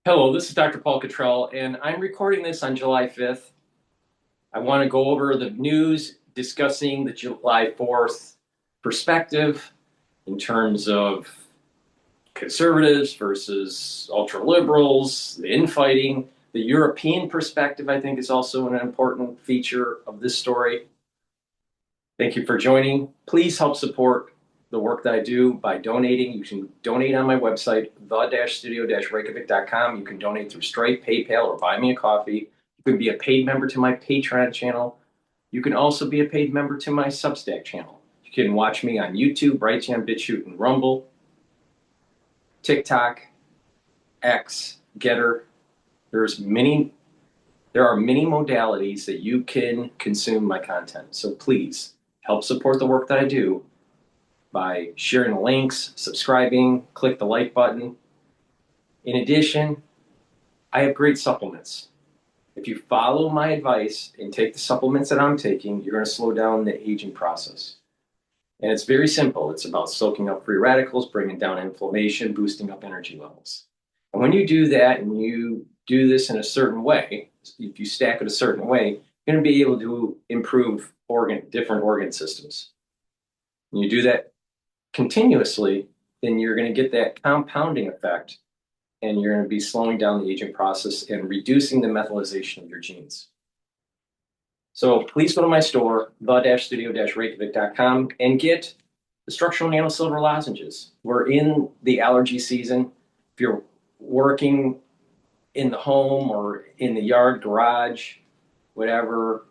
Hello, this is Dr. Paul Cottrell, and I'm recording this on July 5th. I want to go over the news discussing the July 4th perspective in terms of conservatives versus ultra-liberals, the infighting. The European perspective, I think, is also an important feature of this story. Thank you for joining. Please help support the work that I do by donating. You can donate on my website, the-studio-reykjavik.com. You can donate through Stripe, PayPal, or buy me a coffee. You can be a paid member to my Patreon channel. You can also be a paid member to my Substack channel. You can watch me on YouTube, Brighteon, Bitchute, and Rumble, TikTok, X, GETTR. There are many modalities that you can consume my content. So please help support the work that I do by sharing the links, subscribing, click the like button. In addition, I have great supplements. If you follow my advice and take the supplements that I'm taking, you're going to slow down the aging process. And it's very simple. It's about soaking up free radicals, bringing down inflammation, boosting up energy levels. And when you do that and you do this in a certain way, if you stack it a certain way, you're going to be able to improve different organ systems. When you do that continuously, then you're going to get that compounding effect, and you're going to be slowing down the aging process and reducing the methylation of your genes. So please go to my store, the-studio-reykjavik.com, and get the structural nanosilver lozenges. We're in the allergy season. If you're working in the home or in the yard, garage, whatever,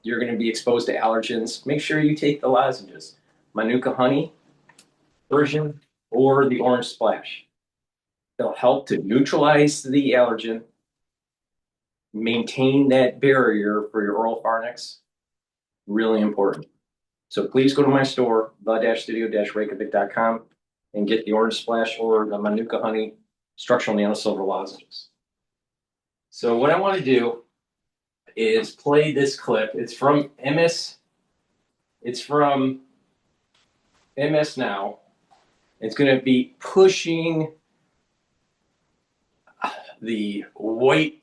you're going to be exposed to allergens. Make sure you take the lozenges. Manuka honey version or the orange splash. They'll help to neutralize the allergen, maintain that barrier for your oral pharynx. Really important. So please go to my store, the-studio-reykjavik.com, and get the orange splash or the Manuka honey structural nanosilver lozenges. So what I want to do is play this clip. It's from MS. It's from MS Now. It's going to be pushing the white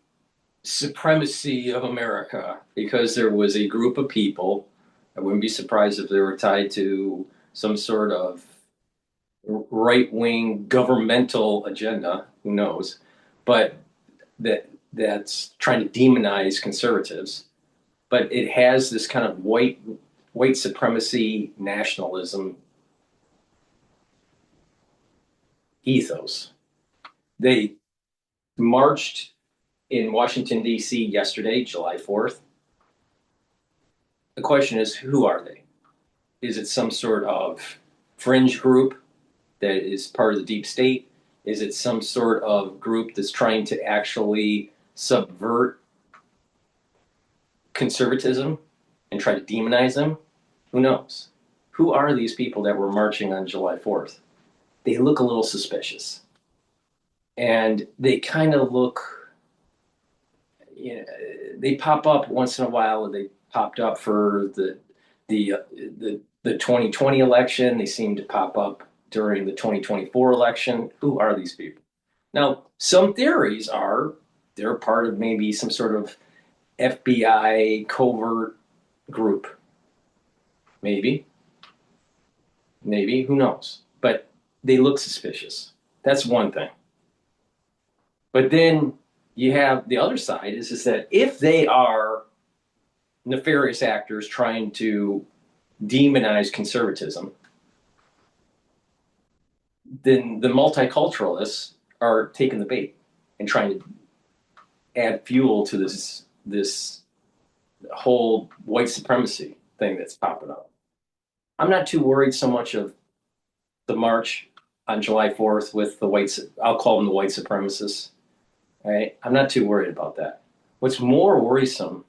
supremacy of America, because there was a group of people, I wouldn't be surprised if they were tied to some sort of right-wing governmental agenda, who knows, but that's trying to demonize conservatives. But it has this kind of white supremacy nationalism ethos. They marched in Washington, D.C. yesterday, July 4th. The question is, who are they? Is it some sort of fringe group that is part of the deep state? Is it some sort of group that's trying to actually subvert conservatism and try to demonize them? Who knows? Who are these people that were marching on July 4th? They look a little suspicious. And they kind of look, they pop up once in a while. They popped up for the 2020 election. They seem to pop up during the 2024 election. Who are these people? Now, some theories are they're part of maybe some sort of FBI covert group. Maybe, who knows? But they look suspicious. That's one thing. But then you have the other side is that if they are nefarious actors trying to demonize conservatism, then the multiculturalists are taking the bait and trying to add fuel to this whole white supremacy thing that's popping up. I'm not too worried so much of the march on July 4th with I'll call them the white supremacists. Right? I'm not too worried about that. What's more worrisome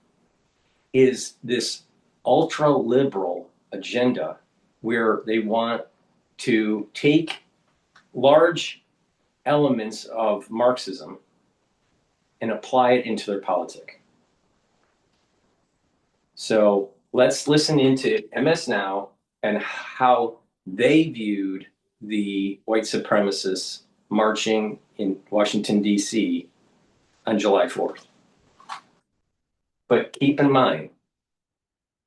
is this ultra-liberal agenda where they want to take large elements of Marxism and apply it into their politic. So let's listen into MS Now and how they viewed the white supremacists marching in Washington, D.C. on July 4th. But keep in mind,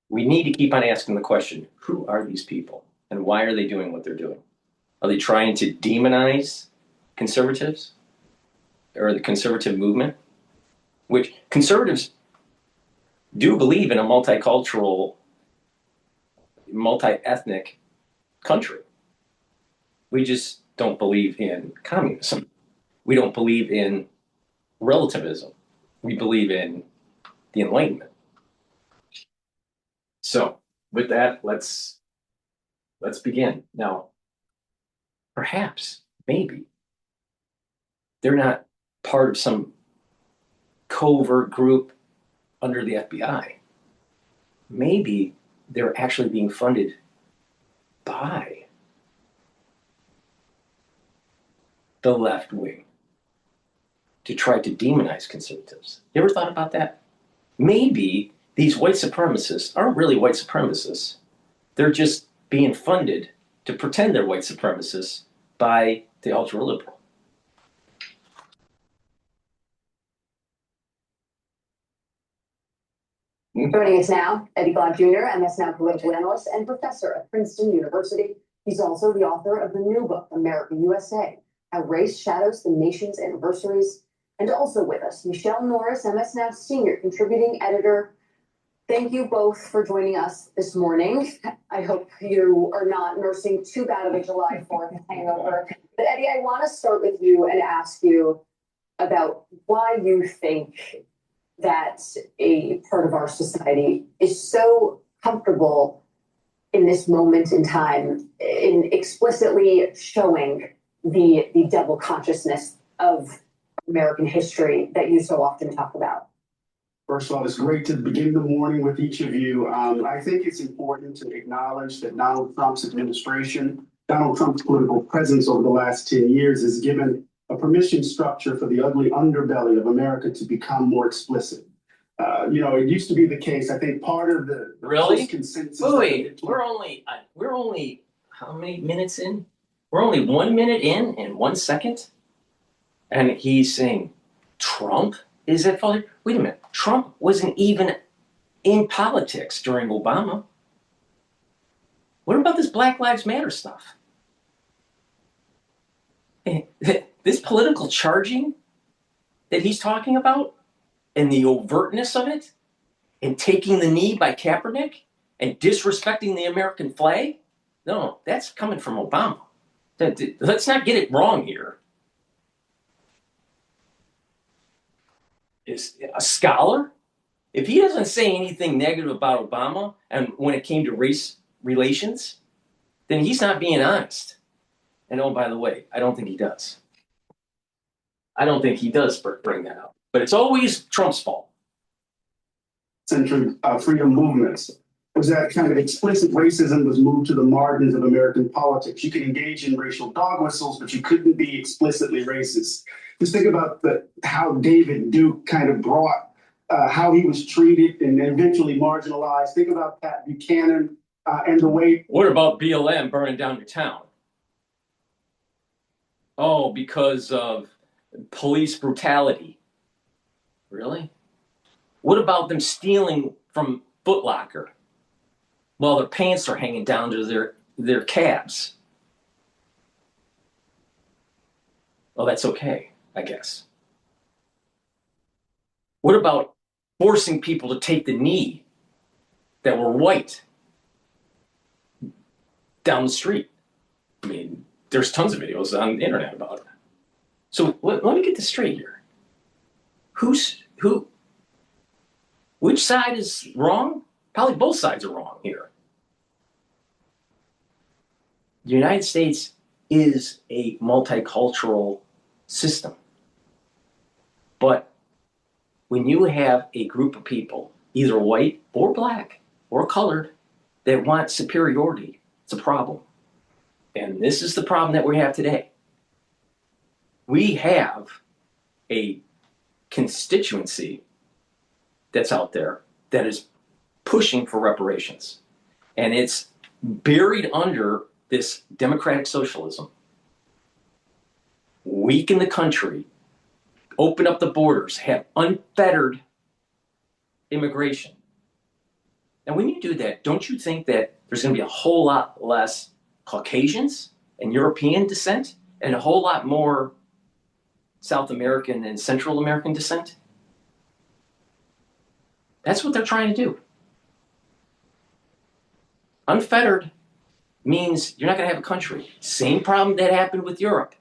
we need to keep on asking the question, who are these people and why are they doing what they're doing? Are they trying to demonize conservatives or the conservative movement? Which conservatives do believe in a multicultural, multi-ethnic country. We just don't believe in communism. We don't believe in relativism. We believe in the Enlightenment. So with that, let's begin. Now, perhaps, maybe, they're not part of some covert group under the FBI. Maybe they're actually being funded by the left wing to try to demonize conservatives. You ever thought about that? Maybe these white supremacists aren't really white supremacists. They're just being funded to pretend they're white supremacists by the ultra-liberal. Joining us now, Eddie Glaude Jr., MS now political analyst and professor at Princeton University. He's also the author of the new book, America USA, How Race Shadows the Nation's Anniversaries. And also with us, Michelle Norris, MS Now senior contributing editor. Thank you both for joining us this morning. I hope you are not nursing too bad of a July 4th hangover. But Eddie, I want to start with you and ask you about why you think that a part of our society is so comfortable in this moment in time in explicitly showing the double consciousness of American history that you so often talk about. First of all, it's great to begin the morning with each of you. I think it's important to acknowledge that Donald Trump's administration, Donald Trump's political presence over the last 10 years has given a permission structure for the ugly underbelly of America to become more explicit. It used to be the case. I think part of the consensus. Wait, we're only how many minutes in? We're only 1 minute in and 1 second, and he's saying Trump is at fault. Wait a minute, Trump wasn't even in politics during Obama. What about this Black Lives Matter stuff? This political charging that he's talking about, and the overtness of it, and taking the knee by Kaepernick, and disrespecting the American flag? No, that's coming from Obama. Let's not get it wrong here. Is a scholar, if he doesn't say anything negative about Obama and when it came to race relations, then he's not being honest. And oh, by the way, I don't think he does. I don't think he does bring that up. But it's always Trump's fault. Century freedom movements was that kind of explicit racism was moved to the margins of American politics. You could engage in racial dog whistles, but you couldn't be explicitly racist. Just think about how David Duke kind of brought how he was treated and eventually marginalized. Think about Pat Buchanan and the way. What about BLM burning down your town? Oh, because of police brutality. Really? What about them stealing from Foot Locker while their pants are hanging down to their calves? Well, that's okay, I guess. What about forcing people to take the knee that were white down the street? I mean, there's tons of videos on the internet about it. So let me get this straight here. Which side is wrong? Probably both sides are wrong here. The United States is a multicultural system. But when you have a group of people, either white or black or colored, that want superiority, it's a problem. And this is the problem that we have today. We have a constituency that's out there that is pushing for reparations. And it's buried under this democratic socialism. Weaken the country, open up the borders, have unfettered immigration. And when you do that, don't you think that there's going to be a whole lot less Caucasians and European descent and a whole lot more South American and Central American descent? That's what they're trying to do. Unfettered means you're not going to have a country. Same problem that happened with Europe.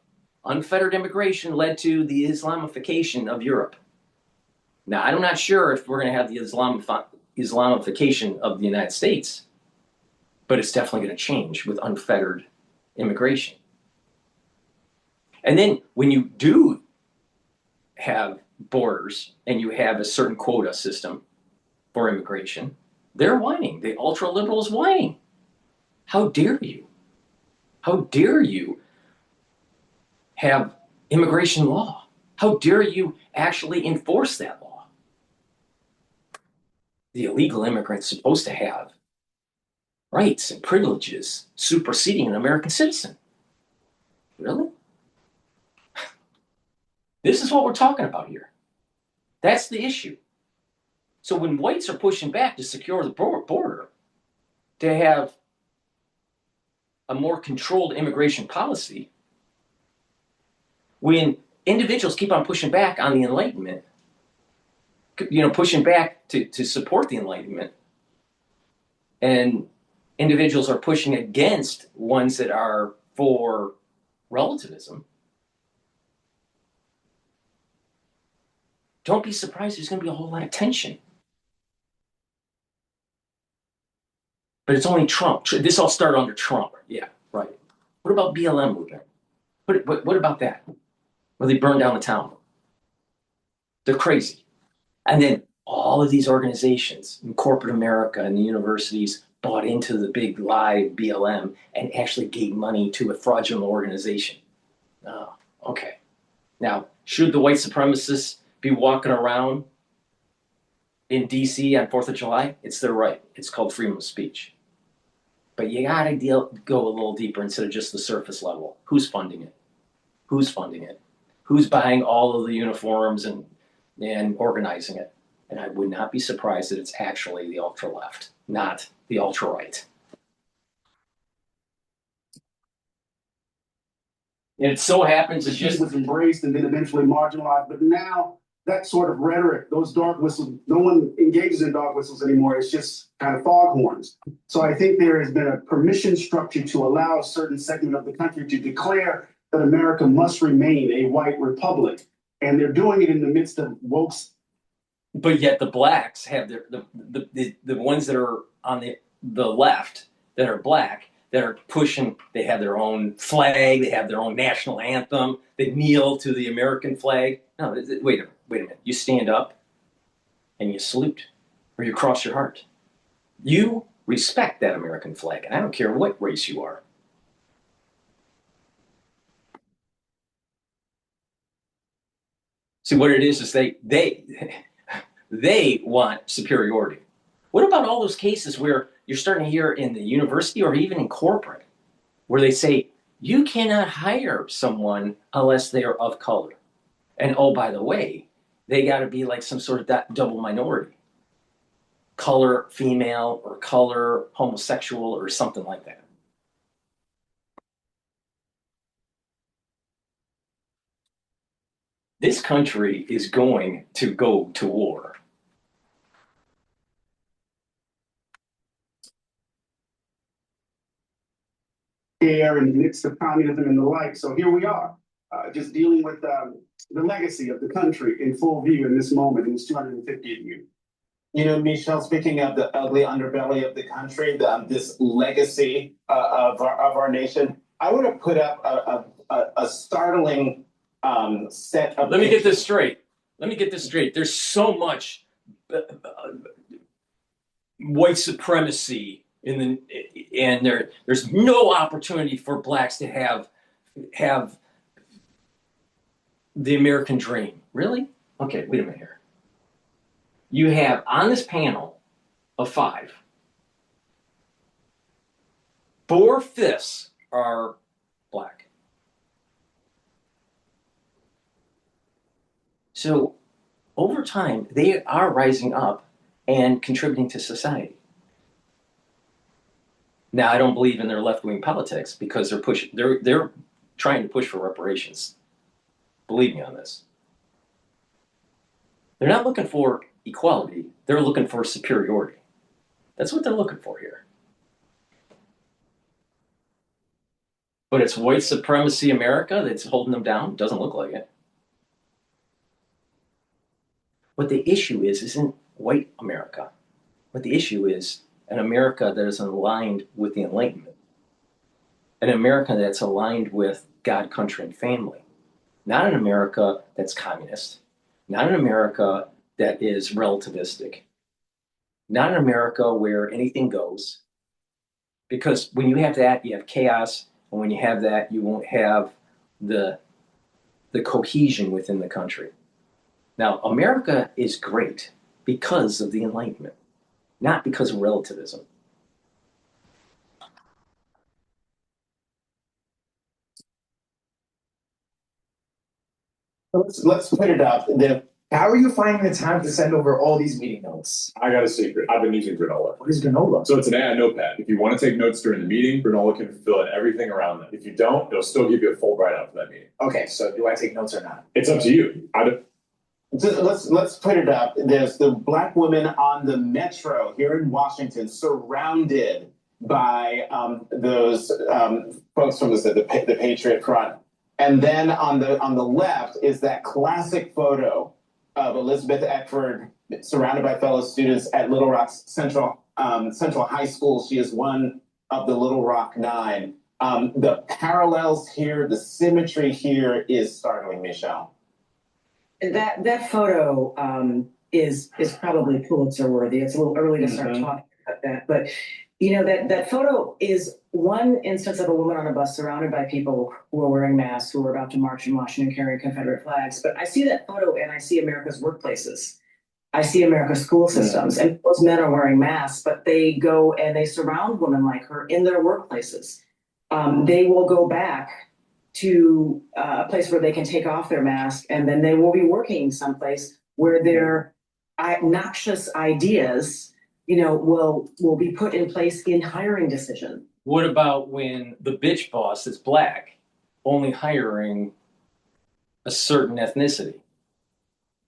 Unfettered immigration led to the Islamification of Europe. Now, I'm not sure if we're going to have the Islamification of the United States, but it's definitely going to change with unfettered immigration. And then when you do have borders and you have a certain quota system for immigration, they're whining. The ultra-liberals whining. How dare you? How dare you have immigration law? How dare you actually enforce that law? The illegal immigrant's supposed to have rights and privileges superseding an American citizen. Really? This is what we're talking about here. That's the issue. So when whites are pushing back to secure the border, to have a more controlled immigration policy, when individuals keep on pushing back on the Enlightenment, pushing back to support the Enlightenment, and individuals are pushing against ones that are for relativism, don't be surprised there's going to be a whole lot of tension. But it's only Trump. This all started under Trump. Yeah, right. What about BLM movement? What about that? Where they burned down the town? They're crazy. And then all of these organizations in corporate America and the universities bought into the big lie BLM and actually gave money to a fraudulent organization. Oh, okay. Now, should the white supremacists be walking around in DC on 4th of July? It's their right. It's called freedom of speech. But you gotta go a little deeper instead of just the surface level. Who's funding it? Who's funding it? Who's buying all of the uniforms and organizing it? And I would not be surprised that it's actually the ultra-left, not the ultra-right. And it so happens it's just was embraced and then eventually marginalized. But now that sort of rhetoric, those dog whistles, no one engages in dog whistles anymore. It's just kind of foghorns. So I think there has been a permission structure to allow a certain segment of the country to declare that America must remain a white republic. And they're doing it in the midst of woke. But yet the blacks have the ones that are on the left that are black, that are pushing, they have their own flag, they have their own national anthem, they kneel to the American flag. No, wait a minute. You stand up and you salute, or you cross your heart. You respect that American flag, and I don't care what race you are. See, what it is they want superiority. What about all those cases where you're starting to hear in the university or even in corporate, where they say, you cannot hire someone unless they are of color. And oh, by the way, they got to be like some sort of double minority. Color female or color homosexual or something like that. This country is going to go to war. Air in the midst of communism and the like. So here we are, just dealing with the legacy of the country in full view in this moment, in this 250th year. You know, Michelle, speaking of the ugly underbelly of the country, this legacy of our nation, I want to put up a startling set of. Let me get this straight. There's so much white supremacy and there's no opportunity for blacks to have the American dream. Really? Okay, wait a minute here. You have on this panel of 5, 4/5 are black. So over time, they are rising up and contributing to society. Now, I don't believe in their left-wing politics because they're trying to push for reparations. Believe me on this. They're not looking for equality, they're looking for superiority. That's what they're looking for here. But it's white supremacy America that's holding them down. Doesn't look like it. What the issue is isn't white America. What the issue is an America that is aligned with the Enlightenment. An America that's aligned with God, country, and family. Not an America that's communist. Not an America that is relativistic. Not an America where anything goes. Because when you have that, you have chaos. And when you have that, you won't have the cohesion within the country. Now, America is great because of the Enlightenment, not because of relativism. Let's put it up. How are you finding the time to send over all these meeting notes? I got a secret. I've been using granola. What is granola? So it's an AI notepad. If you want to take notes during the meeting, granola can fill in everything around that. If you don't, it'll still give you a full write-up for that meeting. Okay, so do I take notes or not? It's up to you. Let's put it up. There's the black women on the metro here in Washington, surrounded by those folks from the Patriot Front, and then on the left is that classic photo of Elizabeth Eckford surrounded by fellow students at Little Rock Central High School. She is one of the Little Rock Nine. The parallels here, the symmetry here is startling, Michelle. That photo is probably Pulitzer worthy. It's a little early to start talking about that, but that photo is one instance of a woman on a bus surrounded by people who are wearing masks, who are about to march in Washington carrying Confederate flags. But I see that photo and I see America's workplaces. I see America's school systems, and those men are wearing masks, but they go and they surround women like her in their workplaces. They will go back to a place where they can take off their mask, and then they will be working someplace where their noxious ideas, will be put in place in hiring decision. What about when the bitch boss is black, only hiring a certain ethnicity?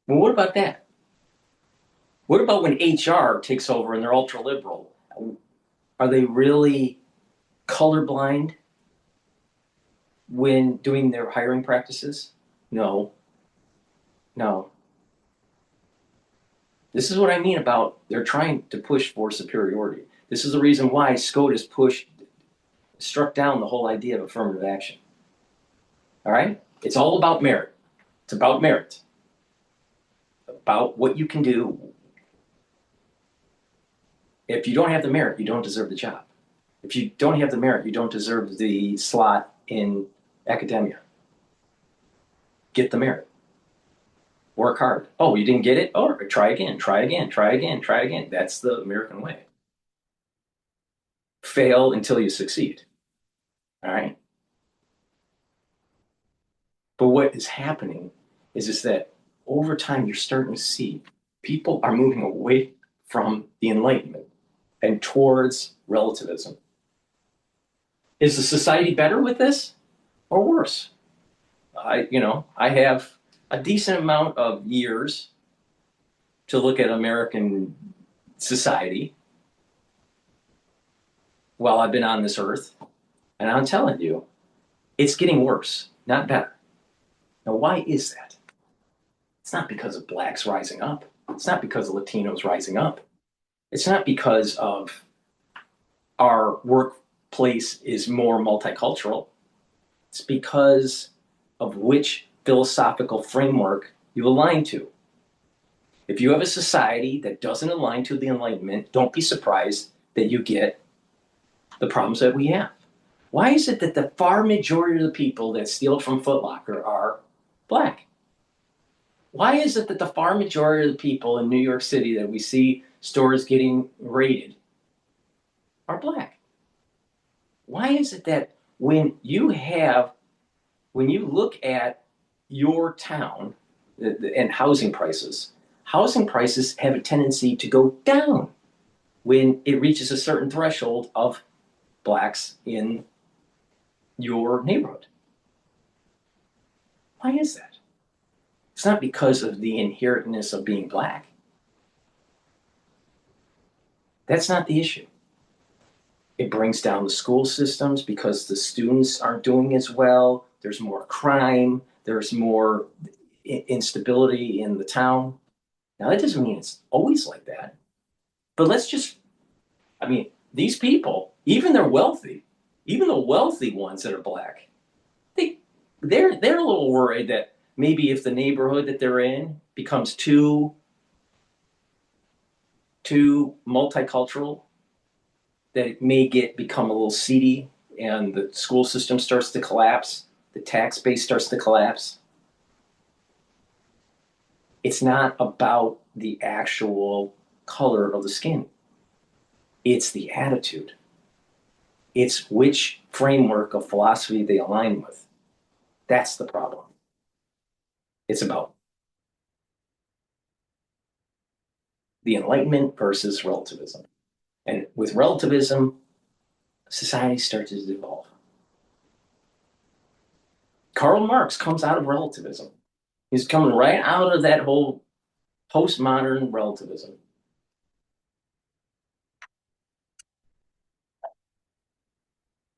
Well, what about that? What about when HR takes over and they're ultra liberal? Are they really colorblind when doing their hiring practices? No. This is what I mean about they're trying to push for superiority. This is the reason why SCOTUS struck down the whole idea of affirmative action. All right? It's all about merit. It's about merit. About what you can do. If you don't have the merit, you don't deserve the job. If you don't have the merit, you don't deserve the slot in academia. Get the merit. Work hard. Oh, you didn't get it? Oh, try again, try again, try again, try again. That's the American way. Fail until you succeed. All right? But what is happening is that over time you're starting to see people are moving away from the Enlightenment and towards relativism. Is the society better with this or worse? I have a decent amount of years to look at American society while I've been on this earth, and I'm telling you, it's getting worse, not better. Now, why is that? It's not because of blacks rising up. It's not because of Latinos rising up. It's not because of our workplace is more multicultural. It's because of which philosophical framework you align to. If you have a society that doesn't align to the Enlightenment, don't be surprised that you get the problems that we have. Why is it that the far majority of the people that steal from Foot Locker are black? Why is it that the far majority of the people in New York City that we see stores getting raided are black? Why is it that when you look at your town and housing prices. Housing prices have a tendency to go down when it reaches a certain threshold of blacks in your neighborhood. Why is that? It's not because of the inherentness of being black. That's not the issue. It brings down the school systems because the students aren't doing as well. There's more crime. There's more instability in the town. Now, that doesn't mean it's always like that. But let's just, I mean, these people, even they're wealthy, even the wealthy ones that are black, they're a little worried that maybe if the neighborhood that they're in becomes too multicultural, that it may become a little seedy and the school system starts to collapse, the tax base starts to collapse. It's not about the actual color of the skin. It's the attitude. It's which framework of philosophy they align with. That's the problem. It's about the Enlightenment versus relativism. And with relativism, society starts to evolve. Karl Marx comes out of relativism. He's coming right out of that whole postmodern relativism.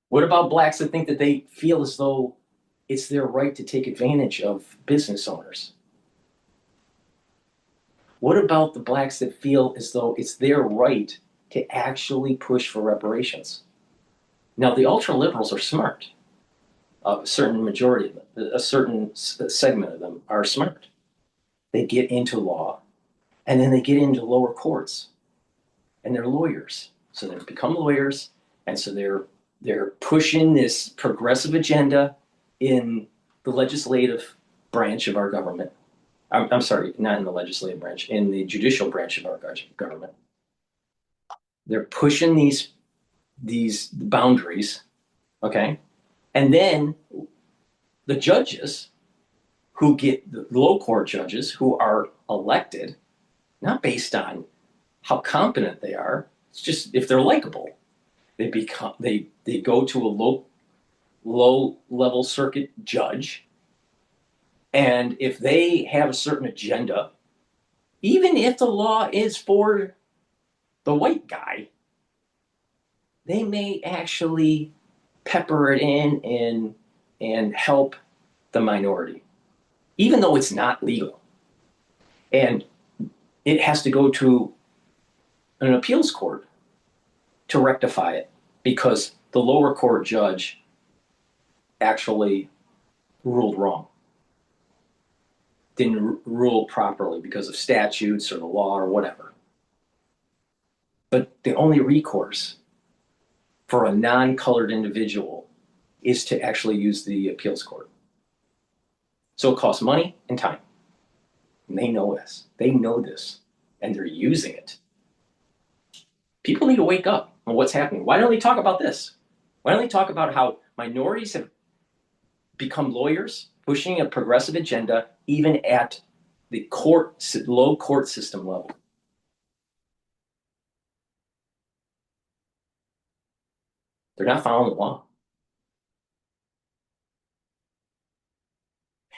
What about blacks that think that they feel as though it's their right to take advantage of business owners? What about the blacks that feel as though it's their right to actually push for reparations? Now, the ultra liberals are smart. A certain majority of them, a certain segment of them are smart. They get into law, and then they get into lower courts, and they're lawyers. So they become lawyers, and so they're pushing this progressive agenda in the legislative branch of our government. I'm sorry, not in the legislative branch, in the judicial branch of our government. They're pushing these boundaries, okay? And then the judges who get the low court judges who are elected, not based on how competent they are, it's just if they're likable. They go to a low level circuit judge, and if they have a certain agenda, even if the law is for the white guy, they may actually pepper it in and help the minority, even though it's not legal. And it has to go to an appeals court to rectify it because the lower court judge actually ruled wrong. Didn't rule properly because of statutes or the law or whatever. But the only recourse for a non-colored individual is to actually use the appeals court. So it costs money and time. And they know this. They know this. And they're using it. People need to wake up on what's happening. Why don't they talk about this? Why don't they talk about how minorities have become lawyers, pushing a progressive agenda even at the low court system level? They're not following the law.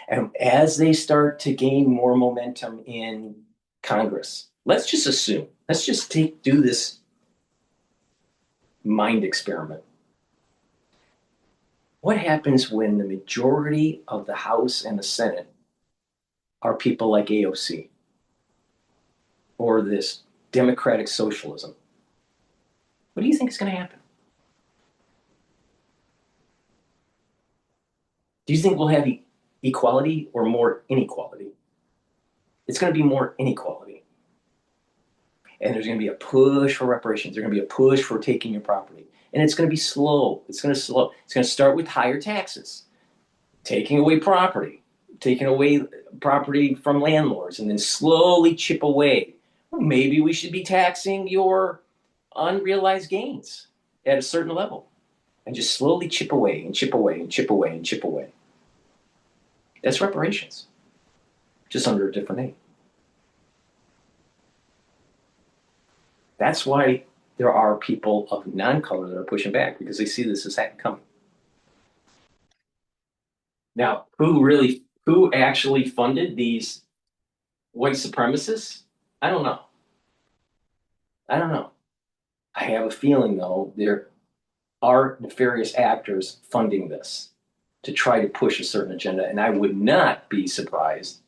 And as they start to gain more momentum in Congress, let's just assume, let's just do this mind experiment. What happens when the majority of the House and the Senate are people like AOC or this democratic socialism? What do you think is going to happen? Do you think we'll have equality or more inequality? It's going to be more inequality. And there's going to be a push for reparations. There's going to be a push for taking your property. And it's going to be slow. It's going to start with higher taxes, taking away property from landlords, and then slowly chip away. Well, maybe we should be taxing your unrealized gains at a certain level and just slowly chip away and chip away and chip away and chip away. That's reparations. just under a different name. That's why there are people of non-color that are pushing back, because they see this as coming. Now, who actually funded these white supremacists? I don't know. I have a feeling, though, there are nefarious actors funding this to try to push a certain agenda, and I would not be surprised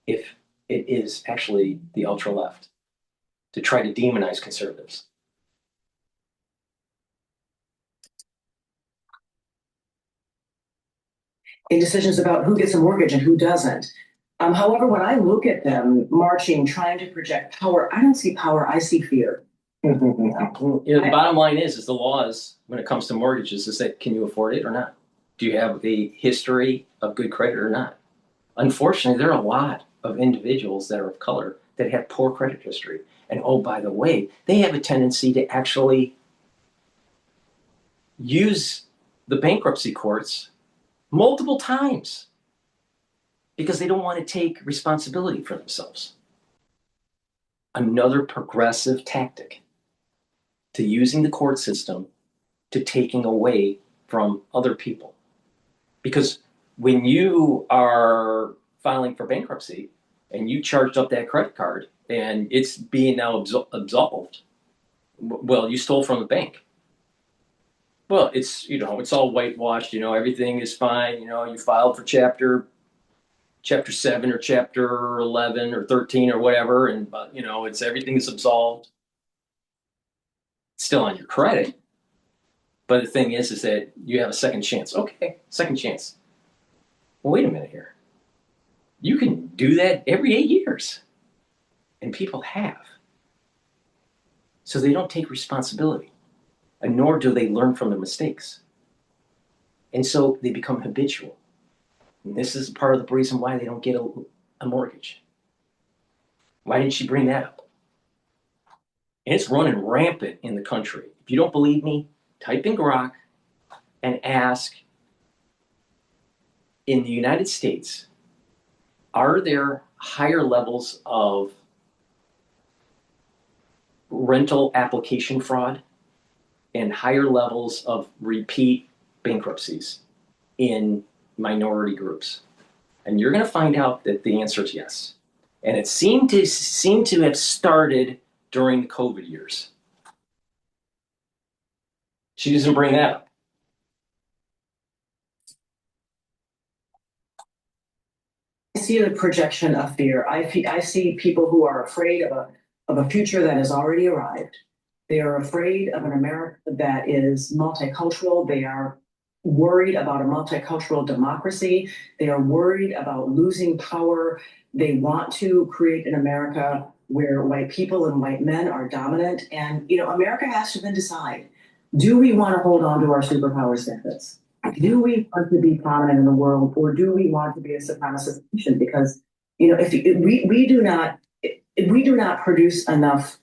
if it is actually the ultra-left to try to demonize conservatives. In decisions about who gets a mortgage and who doesn't. However, when I look at them marching, trying to project power, I don't see power, I see fear. You know, the bottom line is the laws when it comes to mortgages is that, can you afford it or not? Do you have a history of good credit or not? Unfortunately, there are a lot of individuals that are of color that have poor credit history. And oh, by the way, they have a tendency to actually use the bankruptcy courts multiple times because they don't want to take responsibility for themselves. Another progressive tactic to using the court system to taking away from other people. Because when you are filing for bankruptcy and you charged up that credit card and it's being now absolved, well, you stole from the bank. Well, it's, it's all whitewashed, everything is fine, you filed for chapter 7 or chapter 11 or 13 or whatever, and it's everything is absolved. It's still on your credit. But the thing is that you have a second chance. Okay, second chance. Well, wait a minute here. You can do that every 8 years. And people have. So they don't take responsibility. And nor do they learn from their mistakes. And so they become habitual. And this is part of the reason why they don't get a mortgage. Why didn't she bring that up? And it's running rampant in the country. If you don't believe me, type in Grok and ask, in the United States, are there higher levels of rental application fraud and higher levels of repeat bankruptcies in minority groups? And you're going to find out that the answer is yes. And it seemed to have started during the COVID years. She doesn't bring that up. I see the projection of fear. I see people who are afraid of a future that has already arrived. They are afraid of an America that is multicultural. They are worried about a multicultural democracy. They are worried about losing power. They want to create an America where white people and white men are dominant. And, America has to then decide, do we want to hold on to our superpower status? Do we want to be prominent in the world, or do we want to be a supremacist nation? Because, if we do not produce enough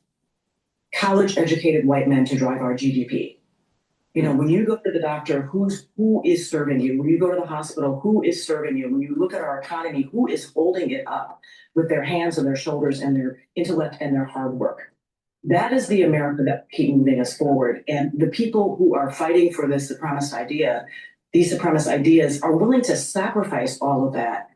college-educated white men to drive our GDP. When you go to the doctor, who is serving you? When you go to the hospital, who is serving you? When you look at our economy, who is holding it up with their hands and their shoulders and their intellect and their hard work? That is the America that keep moving us forward. And the people who are fighting for this supremacist idea, these supremacist ideas, are willing to sacrifice all of that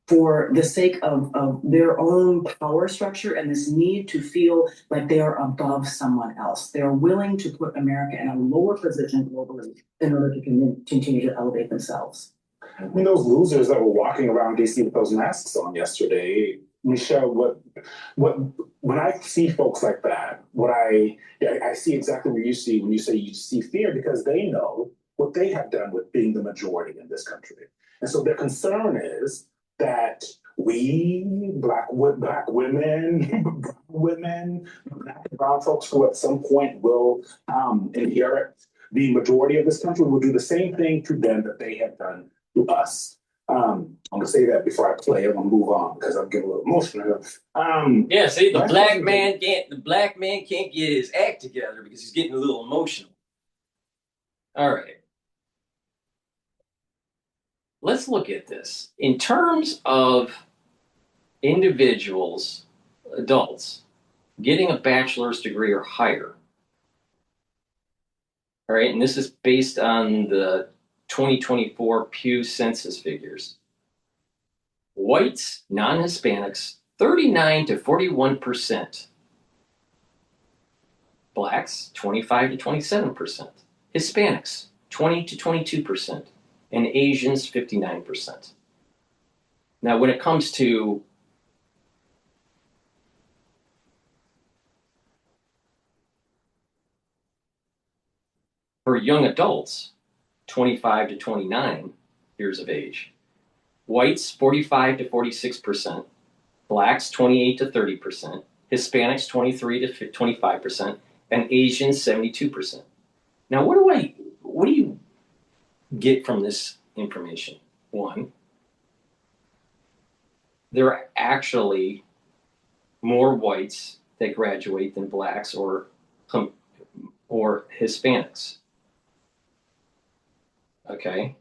for the sake of their own power structure and this need to feel like they are above someone else. They are willing to put America in a lower position globally in order to continue to elevate themselves. I mean, those losers that were walking around DC with those masks on yesterday, Michelle, when I see folks like that, I see exactly what you see when you say you see fear, because they know what they have done with being the majority in this country. And so their concern is that we, black women, black and brown folks who at some point will inherit the majority of this country, will do the same thing to them that they have done to us. I'm gonna say that before I play. I'm gonna move on because I'm getting a little emotional. Yeah, see, the black man can't get his act together because he's getting a little emotional. All right. Let's look at this in terms of individuals, adults, getting a bachelor's degree or higher, all right, and this is based on the 2024 Pew Census figures. Whites, non-Hispanics, 39 to 41%. Blacks, 25 to 27%. Hispanics, 20 to 22%. And Asians, 59%. Now, when it comes to for young adults, 25 to 29 years of age, whites, 45 to 46%, blacks, 28 to 30%, Hispanics, 23 to 25%, and Asians, 72%. Now, what do you get from this information? One, there are actually more whites that graduate than blacks or Hispanics. Okay.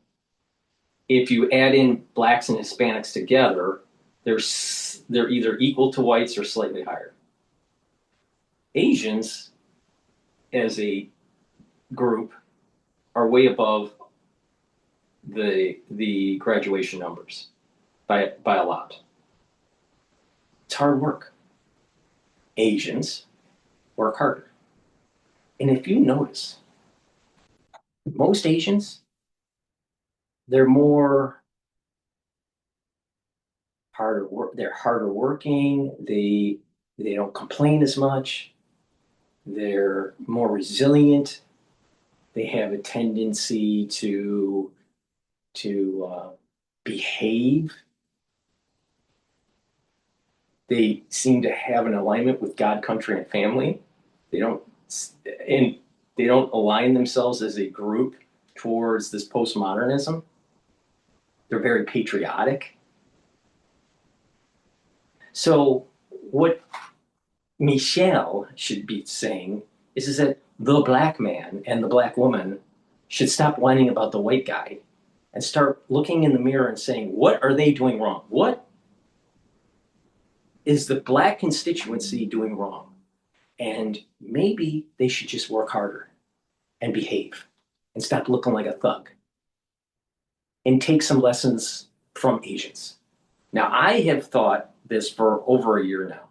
If you add in blacks and Hispanics together, they're either equal to whites or slightly higher. Asians, as a group, are way above the graduation numbers by a lot. It's hard work. Asians work harder. And if you notice, most Asians, they're more harder work. They're harder working. They don't complain as much. They're more resilient. They have a tendency to behave. They seem to have an alignment with God, country, and family. They don't align themselves as a group towards this postmodernism. They're very patriotic. So what Michelle should be saying is that the black man and the black woman should stop whining about the white guy and start looking in the mirror and saying, what are they doing wrong? What is the black constituency doing wrong? And maybe they should just work harder and behave and stop looking like a thug and take some lessons from Asians. Now, I have thought this for over a year now.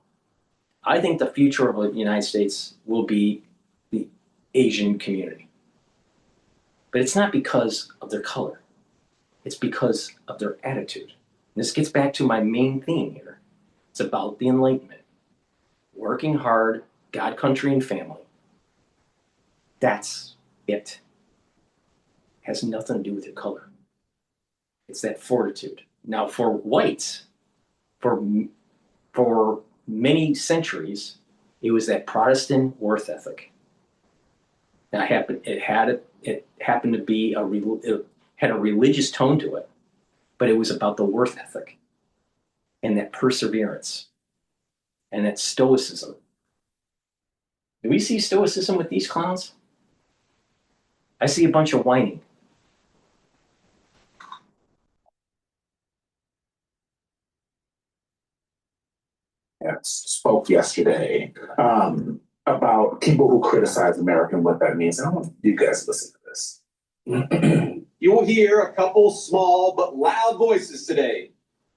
I think the future of the United States will be the Asian community. But it's not because of their color. It's because of their attitude. And this gets back to my main theme here. It's about the Enlightenment. Working hard, God, country, and family. That's it. Has nothing to do with your color. It's that fortitude. Now, for whites, for many centuries, it was that Protestant worth ethic. Now, it happened to be it had a religious tone to it, but it was about the worth ethic and that perseverance and that stoicism. Do we see stoicism with these clowns? I see a bunch of whining. Spoke yesterday about people who criticize America and what that means. And I want you guys to listen to this. You will hear a couple small but loud voices today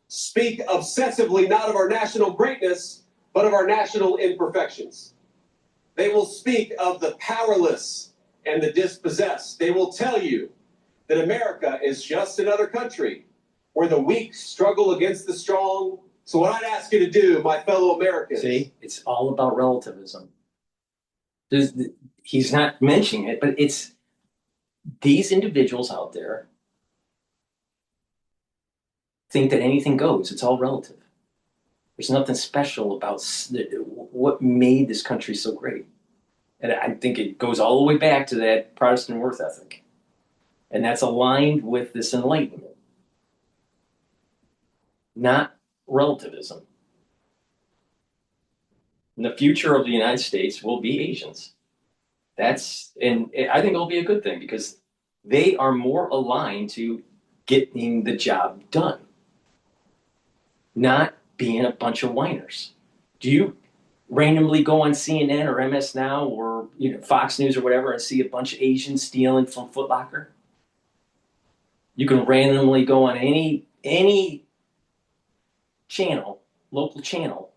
speak obsessively not of our national greatness, but of our national imperfections. They will speak of the powerless and the dispossessed. They will tell you that America is just another country where the weak struggle against the strong. So what I'd ask you to do, my fellow Americans. See, it's all about relativism. He's not mentioning it, but it's these individuals out there think that anything goes. It's all relative. There's nothing special about what made this country so great. And I think it goes all the way back to that Protestant worth ethic. And that's aligned with this Enlightenment. Not relativism. And the future of the United States will be Asians. And I think it'll be a good thing because they are more aligned to getting the job done. Not being a bunch of whiners. Do you randomly go on CNN or MS Now or Fox News or whatever and see a bunch of Asians stealing from Foot Locker? You can randomly go on any channel, local channel,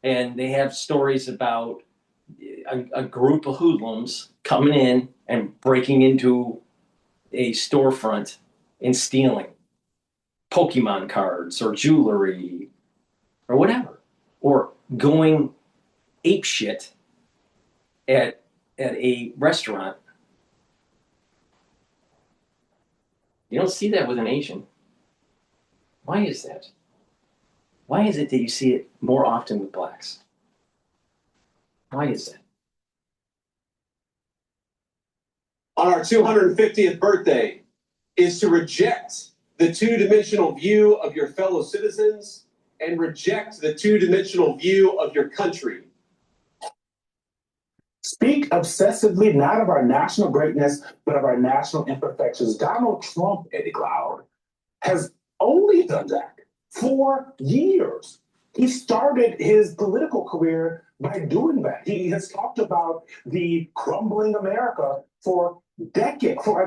and they have stories about a group of hoodlums coming in and breaking into a storefront and stealing Pokemon cards or jewelry or whatever, or going apeshit at a restaurant. You don't see that with an Asian. Why is that? Why is it that you see it more often with blacks? Why is that? On our 250th birthday is to reject the two-dimensional view of your fellow citizens and reject the two-dimensional view of your country. Speak obsessively not of our national greatness, but of our national imperfections. Donald Trump, Eddie Glaude, has only done that for years. He started his political career by doing that. He has talked about the crumbling America for a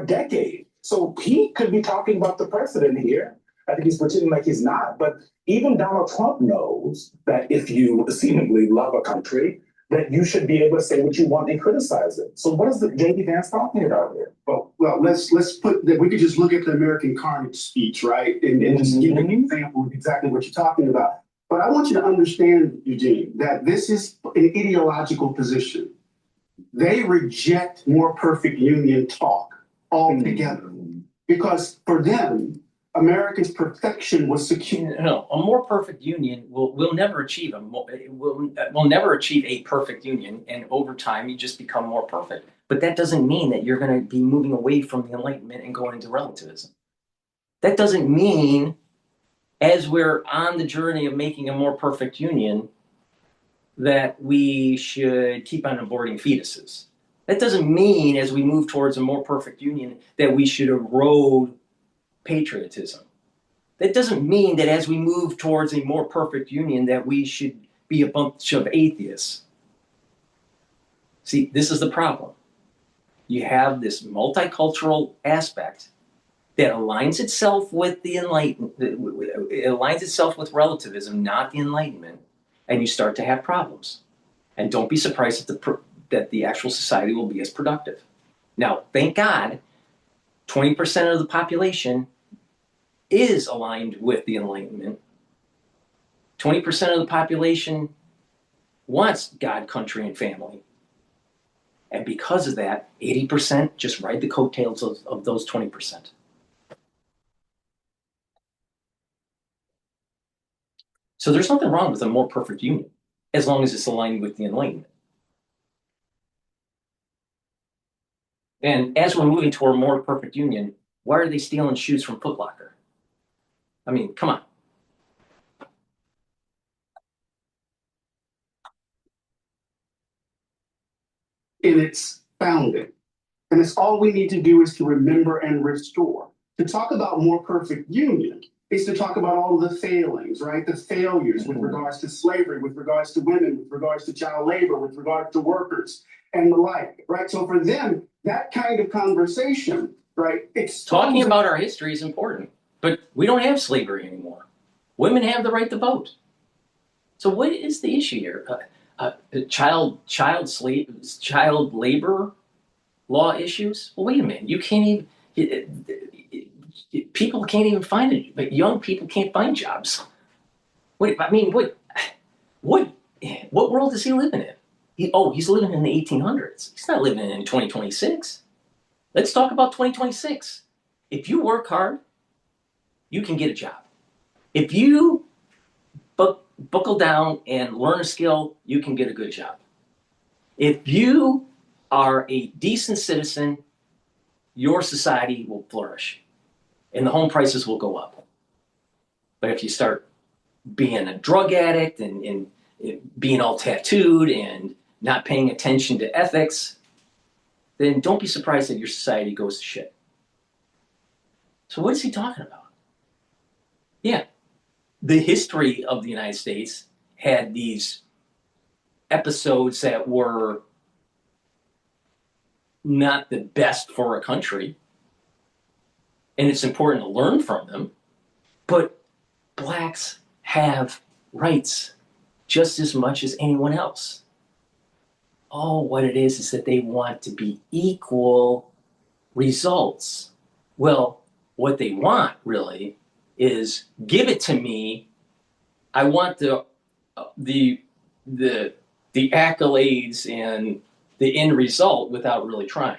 decade. So he could be talking about the president here. I think he's pretending like he's not. But even Donald Trump knows that if you seemingly love a country, that you should be able to say what you want and criticize it. So what is the J.D. Vance talking about here? Well, let's put that. We could just look at the American Carnage speech, right, and just give an example of exactly what you're talking about. But I want you to understand, Eugene, that this is an ideological position. They reject more perfect union talk altogether because for them, America's perfection was secure. No, a more perfect union will never achieve will never achieve a perfect union, and over time you just become more perfect. But that doesn't mean that you're going to be moving away from the Enlightenment and going into relativism. That doesn't mean, as we're on the journey of making a more perfect union, that we should keep on aborting fetuses. That doesn't mean, as we move towards a more perfect union, that we should erode patriotism. That doesn't mean that as we move towards a more perfect union that we should be a bunch of atheists. See, this is the problem. You have this multicultural aspect that aligns itself with the Enlightenment, it aligns itself with relativism, not the Enlightenment, and you start to have problems. And don't be surprised that the actual society will be as productive. Now, thank God, 20% of the population is aligned with the Enlightenment. 20% of the population wants God, country, and family. And because of that, 80% just ride the coattails of those 20%. So there's nothing wrong with a more perfect union, as long as it's aligned with the Enlightenment. And as we're moving toward a more perfect union, why are they stealing shoes from Foot Locker? I mean, come on. In its founding. And it's all we need to do is to remember and restore. To talk about more perfect union is to talk about all of the failings, right? The failures with regards to slavery, with regards to women, with regards to child labor, with regards to workers and the like, right? So for them, that kind of conversation, right? It's talking about our history is important, but we don't have slavery anymore. Women have the right to vote. So what is the issue here? Child labor law issues? Well, wait a minute. You can't even. People can't even find it. But young people can't find jobs. What world is he living in? He's living in the 1800s. He's not living in 2026. Let's talk about 2026. If you work hard, you can get a job. If you buckle down and learn a skill, you can get a good job. If you are a decent citizen, your society will flourish and the home prices will go up. But if you start being a drug addict and being all tattooed and not paying attention to ethics, then don't be surprised that your society goes to shit. So what is he talking about? Yeah, the history of the United States had these episodes that were not the best for a country, and it's important to learn from them, but blacks have rights just as much as anyone else. All what it is that they want to be equal results. Well, what they want really is give it to me. I want the accolades and the end result without really trying.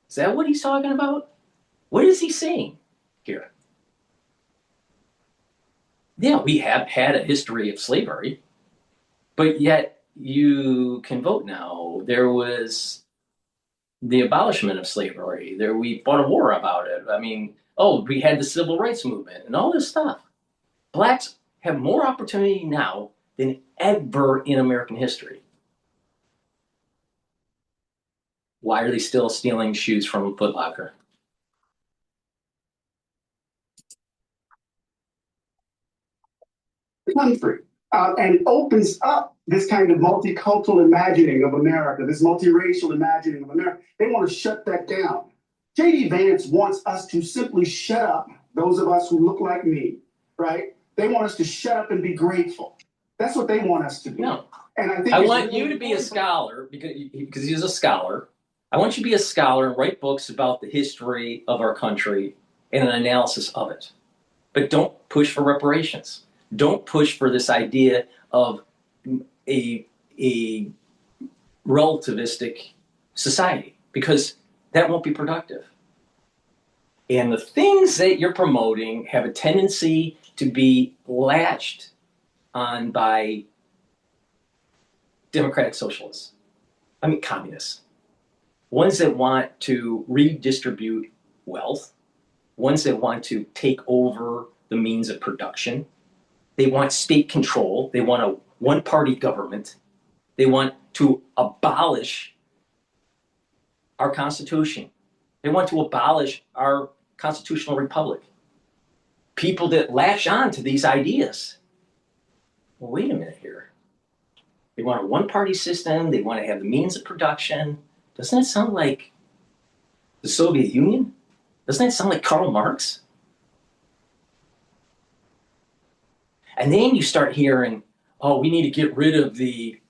Is that what he's talking about? What is he saying here? Yeah, we have had a history of slavery, but yet you can vote now. There was the abolishment of slavery. We fought a war about it. I mean, we had the civil rights movement and all this stuff. Blacks have more opportunity now than ever in American history. Why are they still stealing shoes from Foot Locker? Country and opens up this kind of multicultural imagining of America, this multiracial imagining of America. They want to shut that down. J.D. Vance wants us to simply shut up, those of us who look like me, right? They want us to shut up and be grateful. That's what they want us to do. No. And I think I want you to be a scholar because he's a scholar. I want you to be a scholar and write books about the history of our country and an analysis of it. But don't push for reparations. Don't push for this idea of a relativistic society, because that won't be productive. And the things that you're promoting have a tendency to be latched on by democratic socialists. I mean, communists. Ones that want to redistribute wealth, ones that want to take over the means of production. They want state control. They want a one-party government. They want to abolish our Constitution. They want to abolish our constitutional republic. People that latch on to these ideas. Well, wait a minute here. They want a one-party system. They want to have the means of production. Doesn't that sound like the Soviet Union? Doesn't that sound like Karl Marx? And then you start hearing, we need to get rid of the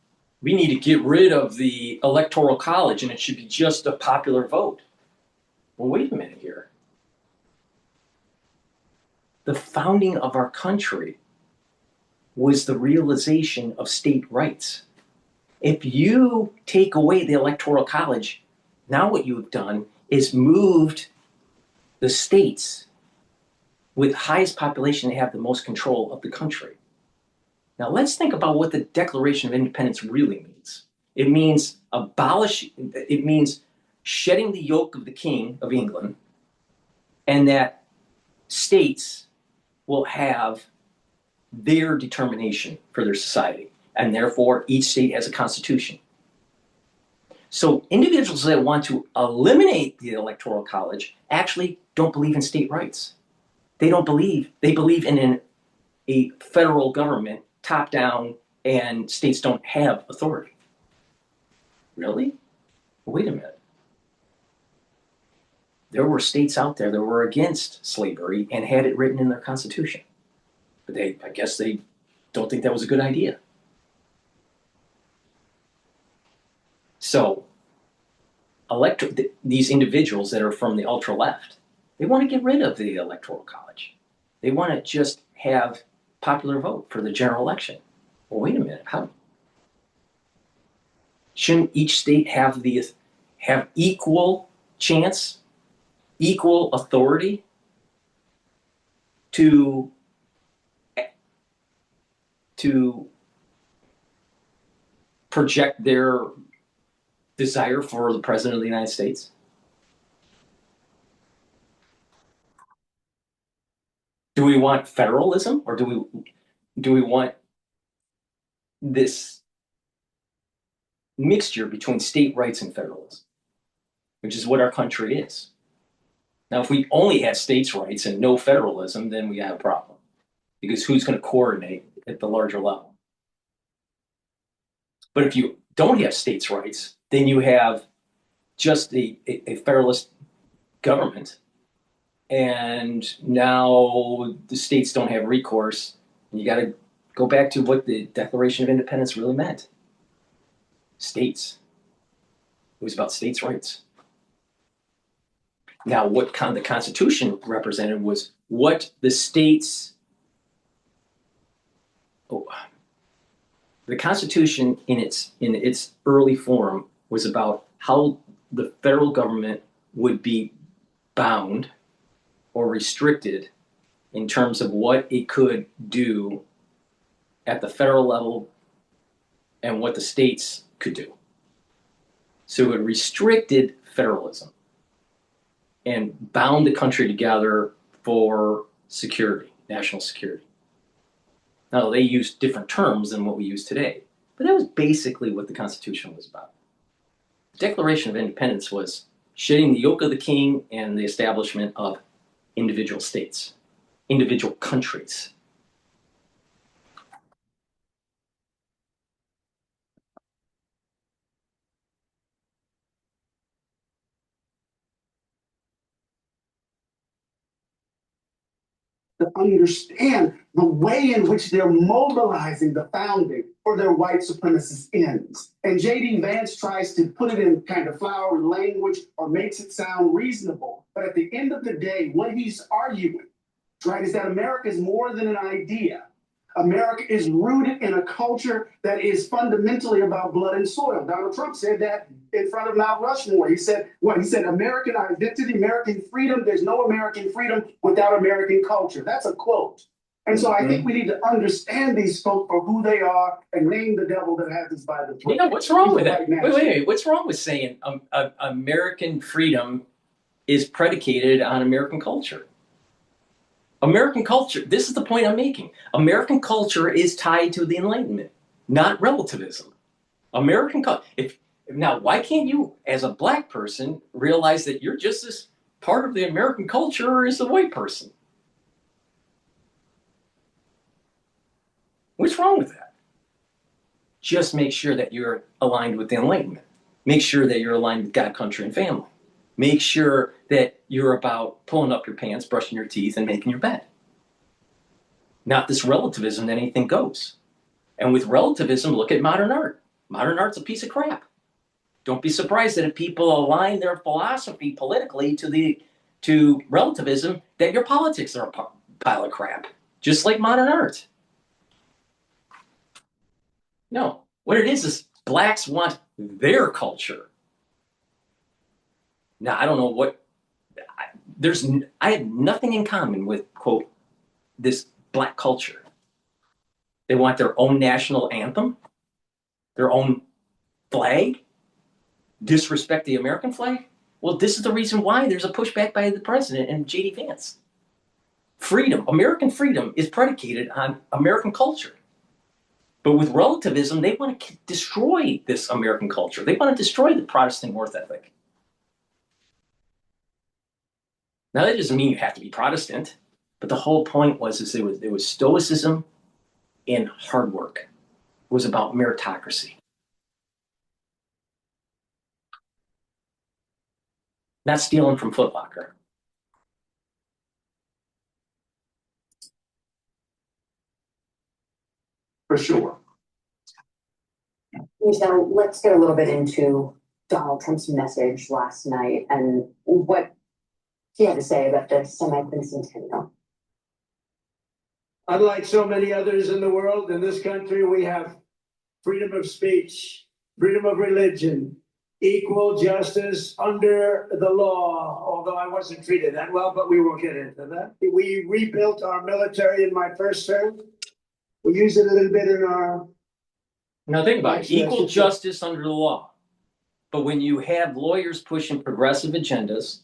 electoral college and it should be just a popular vote. Well, wait a minute here. The founding of our country was the realization of state rights. If you take away the electoral college, now what you have done is moved the states with highest population to have the most control of the country. Now let's think about what the Declaration of Independence really means. It means shedding the yoke of the King of England, and that states will have their determination for their society, and therefore each state has a constitution. So individuals that want to eliminate the electoral college actually don't believe in state rights. They believe in a federal government, top down, and states don't have authority. Really? Wait a minute. There were states out there that were against slavery and had it written in their constitution. But I guess they don't think that was a good idea. So, these individuals that are from the ultra left, they want to get rid of the electoral college. They want to just have popular vote for the general election. Well, wait a minute. How? Shouldn't each state have equal chance, equal authority to project their desire for the president of the United States? Do we want federalism, or do we want this mixture between state rights and federalism, which is what our country is? Now, if we only had states' rights and no federalism, then we have a problem. because who's going to coordinate at the larger level? But if you don't have states' rights, then you have just a federalist government, and now the states don't have recourse. You got to go back to what the Declaration of Independence really meant. States. It was about states' rights. Now, what the Constitution represented was what the states. The Constitution, in its early form, was about how the federal government would be bound or restricted in terms of what it could do at the federal level and what the states could do. So it restricted federalism and bound the country together for security, national security. Now, they used different terms than what we use today, but that was basically what the Constitution was about. The Declaration of Independence was shedding the yoke of the king and the establishment of individual states, individual countries. To understand the way in which they're mobilizing the founding for their white supremacist ends. And J.D. Vance tries to put it in kind of flowery language or makes it sound reasonable. But at the end of the day, what he's arguing, right, is that America is more than an idea. America is rooted in a culture that is fundamentally about blood and soil. Donald Trump said that in front of Mount Rushmore. He said, what? He said, American identity, American freedom. There's no American freedom without American culture. That's a quote. And so I think we need to understand these folks for who they are and name the devil that has us by the throat. Yeah, what's wrong with that? Wait. What's wrong with saying American freedom is predicated on American culture? American culture, this is the point I'm making. American culture is tied to the Enlightenment, not relativism. American culture. Now, why can't you, as a black person, realize that you're just as part of the American culture as a white person? What's wrong with that? Just make sure that you're aligned with the Enlightenment. Make sure that you're aligned with God, country, and family. Make sure that you're about pulling up your pants, brushing your teeth, and making your bed. Not this relativism that anything goes. And with relativism, look at modern art. Modern art's a piece of crap. Don't be surprised that if people align their philosophy politically to relativism, that your politics are a pile of crap. Just like modern art. No, what it is blacks want their culture. Now, I don't know what, I have nothing in common with, quote, this black culture. They want their own national anthem, their own flag, disrespect the American flag. Well, this is the reason why there's a pushback by the president and J.D. Vance. Freedom, American freedom is predicated on American culture. But with relativism, they want to destroy this American culture. They want to destroy the Protestant worth ethic. Now, that doesn't mean you have to be Protestant, but the whole point was there was stoicism and hard work. It was about meritocracy. Not stealing from Foot Locker. For sure. So let's get a little bit into Donald Trump's message last night and what he had to say about the semi-quincentennial. Unlike so many others in the world, in this country, we have freedom of speech, freedom of religion, equal justice under the law, although I wasn't treated that well, but we won't get into that. We rebuilt our military in my first term. We used it a little bit in our... Now think about it, equal justice under the law. But when you have lawyers pushing progressive agendas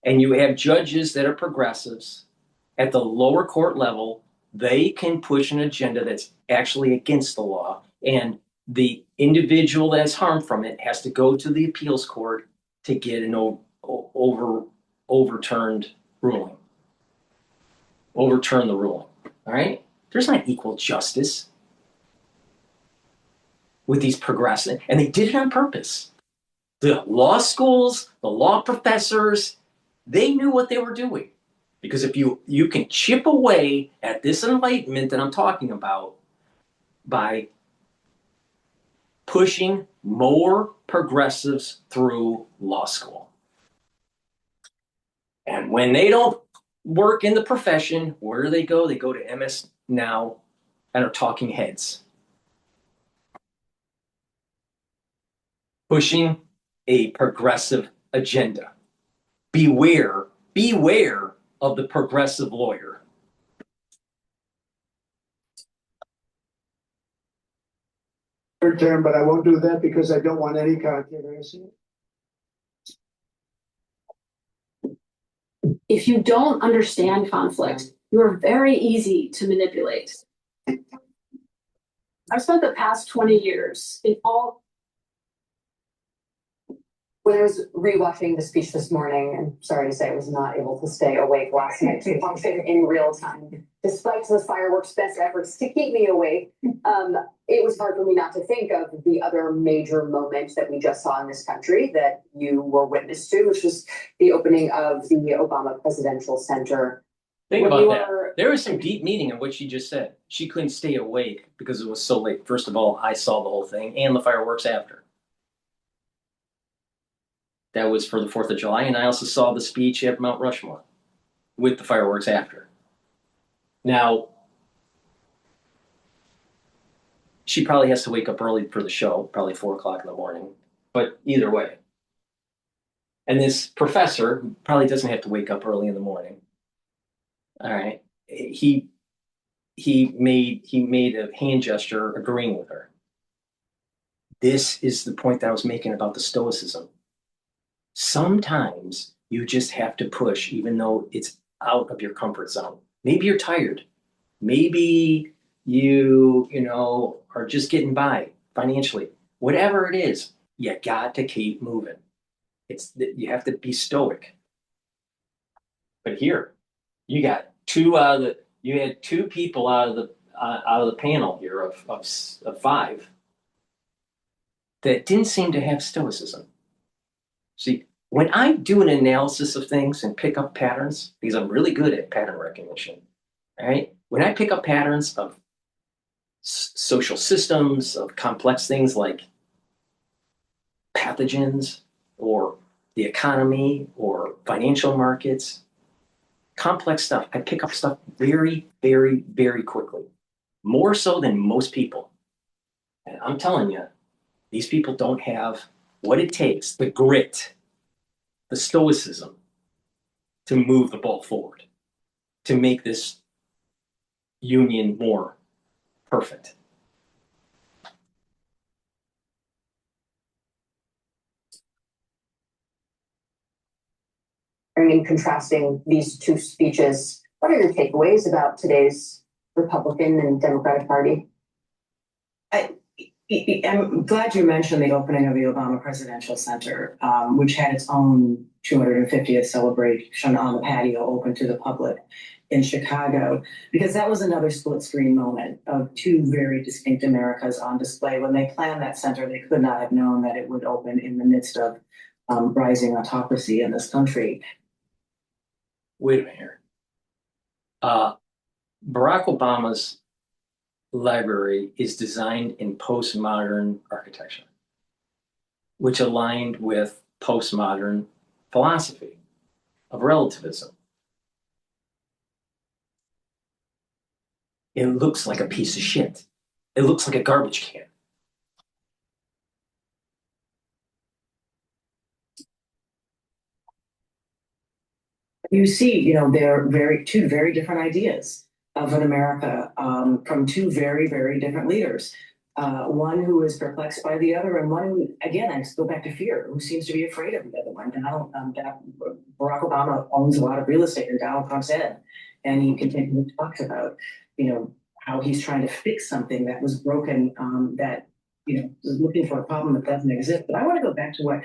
and you have judges that are progressives at the lower court level, they can push an agenda that's actually against the law. And the individual that's harmed from it has to go to the appeals court to get an overturned ruling. Overturn the ruling, all right? There's not equal justice with these progressive, and they did it on purpose. The law schools, the law professors, they knew what they were doing. Because if you can chip away at this enlightenment that I'm talking about by pushing more progressives through law school. And when they don't work in the profession, where do they go? They go to MS Now and are talking heads. Pushing a progressive agenda. Beware of the progressive lawyer. Third term, but I won't do that because I don't want any controversy. If you don't understand conflict, you are very easy to manipulate. I've spent the past 20 years in all. When I was rewatching the speech this morning, I'm sorry to say I was not able to stay awake last night to function in real time. Despite the fireworks' best efforts to keep me awake, it was hard for me not to think of the other major moment that we just saw in this country that you were witness to, which was the opening of the Obama Presidential Center. Think about that. There was some deep meaning in what she just said. She couldn't stay awake because it was so late. First of all, I saw the whole thing and the fireworks after. That was for the 4th of July, and I also saw the speech at Mount Rushmore with the fireworks after. Now, she probably has to wake up early for the show, probably 4 o'clock in the morning, but either way. And this professor who probably doesn't have to wake up early in the morning. All right. He made a hand gesture agreeing with her. This is the point that I was making about the Stoicism. Sometimes you just have to push, even though it's out of your comfort zone. Maybe you're tired. Maybe you are just getting by financially. Whatever it is, you got to keep moving. You have to be stoic. But here, you got you had 2 people out of the panel here of 5 that didn't seem to have stoicism. See, when I do an analysis of things and pick up patterns, because I'm really good at pattern recognition, right? When I pick up patterns of social systems, of complex things like pathogens or the economy or financial markets, complex stuff, I pick up stuff very, very, very quickly. More so than most people. And I'm telling you, these people don't have what it takes, the grit, the stoicism to move the ball forward, to make this union more perfect. In contrasting these 2 speeches, what are your takeaways about today's Republican and Democratic Party? I'm glad you mentioned the opening of the Obama Presidential Center, which had its own 250th celebration on the patio open to the public in Chicago, because that was another split screen moment of 2 very distinct Americas on display. When they planned that center, they could not have known that it would open in the midst of rising autocracy in this country. Wait a minute here. Barack Obama's library is designed in postmodern architecture, which aligned with postmodern philosophy of relativism. It looks like a piece of shit. It looks like a garbage can. You see, they're 2 very different ideas of an America from 2 very, very different leaders. One who is perplexed by the other, and one who, again, I just go back to fear, who seems to be afraid of the other one. Barack Obama owns a lot of real estate in Donald Trump's head, and he continually talks about, how he's trying to fix something that was broken, that, was looking for a problem that doesn't exist. But I want to go back to what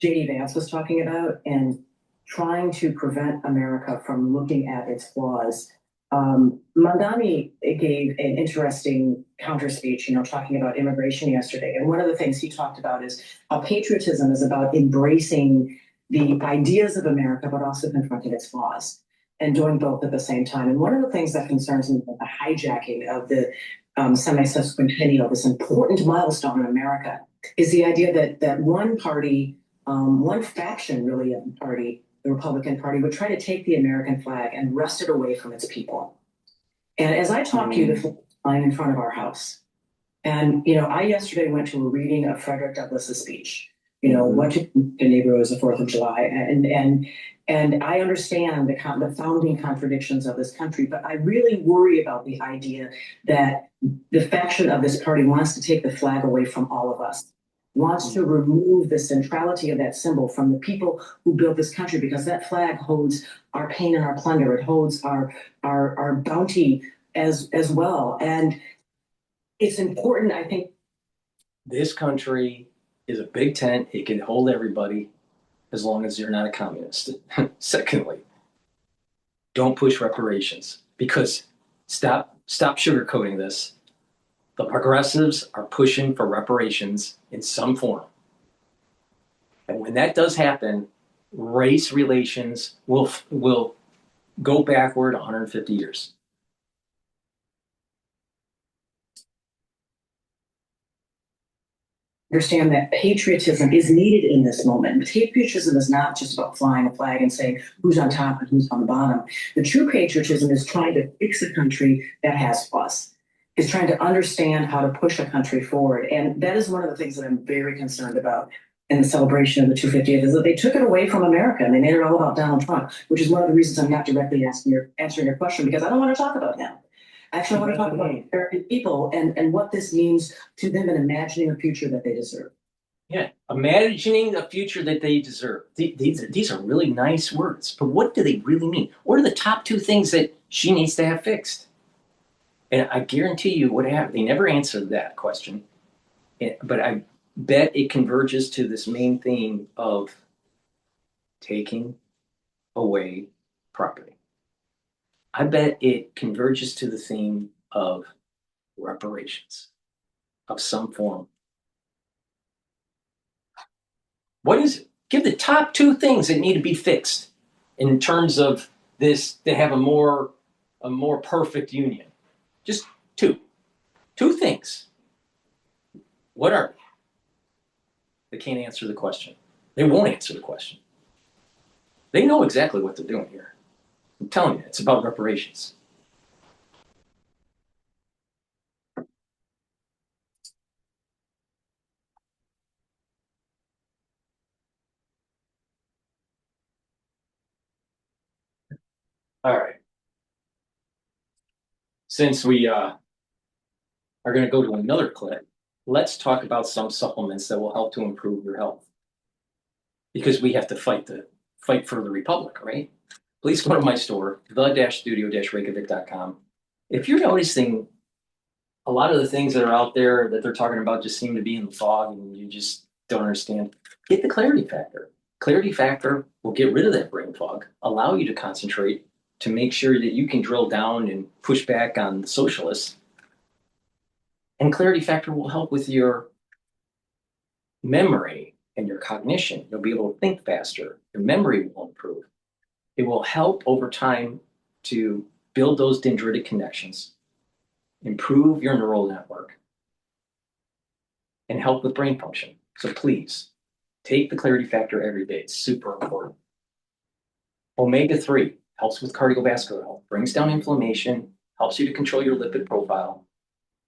J.D. Vance was talking about and trying to prevent America from looking at its flaws Mandani gave an interesting counter speech, talking about immigration yesterday. And one of the things he talked about is how patriotism is about embracing the ideas of America, but also confronting its flaws and doing both at the same time. And one of the things that concerns me about the hijacking of the semi-sesquicentennial, this important milestone in America, is the idea that one party, one faction really of the party, the Republican Party, would try to take the American flag and wrest it away from its people. And as I talk to you, the flag is flying in front of our house. And, I yesterday went to a reading of Frederick Douglass's speech, what to a neighbor was the 4th of July. And I understand the founding contradictions of this country, but I really worry about the idea that the faction of this party wants to take the flag away from all of us, wants to remove the centrality of that symbol from the people who built this country, because that flag holds our pain and our plunder. It holds our bounty as well. And it's important, I think. This country is a big tent. It can hold everybody as long as you're not a communist. Secondly, don't push reparations, because stop sugarcoating this. The progressives are pushing for reparations in some form. And when that does happen, race relations will go backward 150 years. Understand that patriotism is needed in this moment. Patriotism is not just about flying a flag and saying who's on top and who's on the bottom. The true patriotism is trying to fix a country that has flaws, is trying to understand how to push a country forward. And that is one of the things that I'm very concerned about in the celebration of the 250th, is that they took it away from America and they made it all about Donald Trump, which is one of the reasons I'm not directly answering your question, because I don't want to talk about him. Actually, I want to talk about American people and what this means to them in imagining a future that they deserve. Yeah, imagining a future that they deserve. These are really nice words, but what do they really mean? What are the top 2 things that she needs to have fixed? And I guarantee you what happened. They never answered that question. But I bet it converges to this main theme of taking away property. I bet it converges to the theme of reparations of some form. What is it? Give the top 2 things that need to be fixed in terms of this, to have a more perfect union. Just 2 things. What are they? They can't answer the question. They won't answer the question. They know exactly what they're doing here. I'm telling you, it's about reparations. All right. Since we are going to go to another clip, let's talk about some supplements that will help to improve your health. Because we have to fight for the republic, right? Please go to my store, the-studio-reykjavik.com. If you're noticing a lot of the things that are out there that they're talking about just seem to be in the fog and you just don't understand, get the Clarity Factor. Clarity Factor will get rid of that brain fog, allow you to concentrate, to make sure that you can drill down and push back on the socialists. And Clarity Factor will help with your memory and your cognition. You'll be able to think faster. Your memory will improve. It will help over time to build those dendritic connections, improve your neural network, and help with brain function. So please, take the Clarity Factor every day. It's super important. Omega-3 helps with cardiovascular health, brings down inflammation, helps you to control your lipid profile,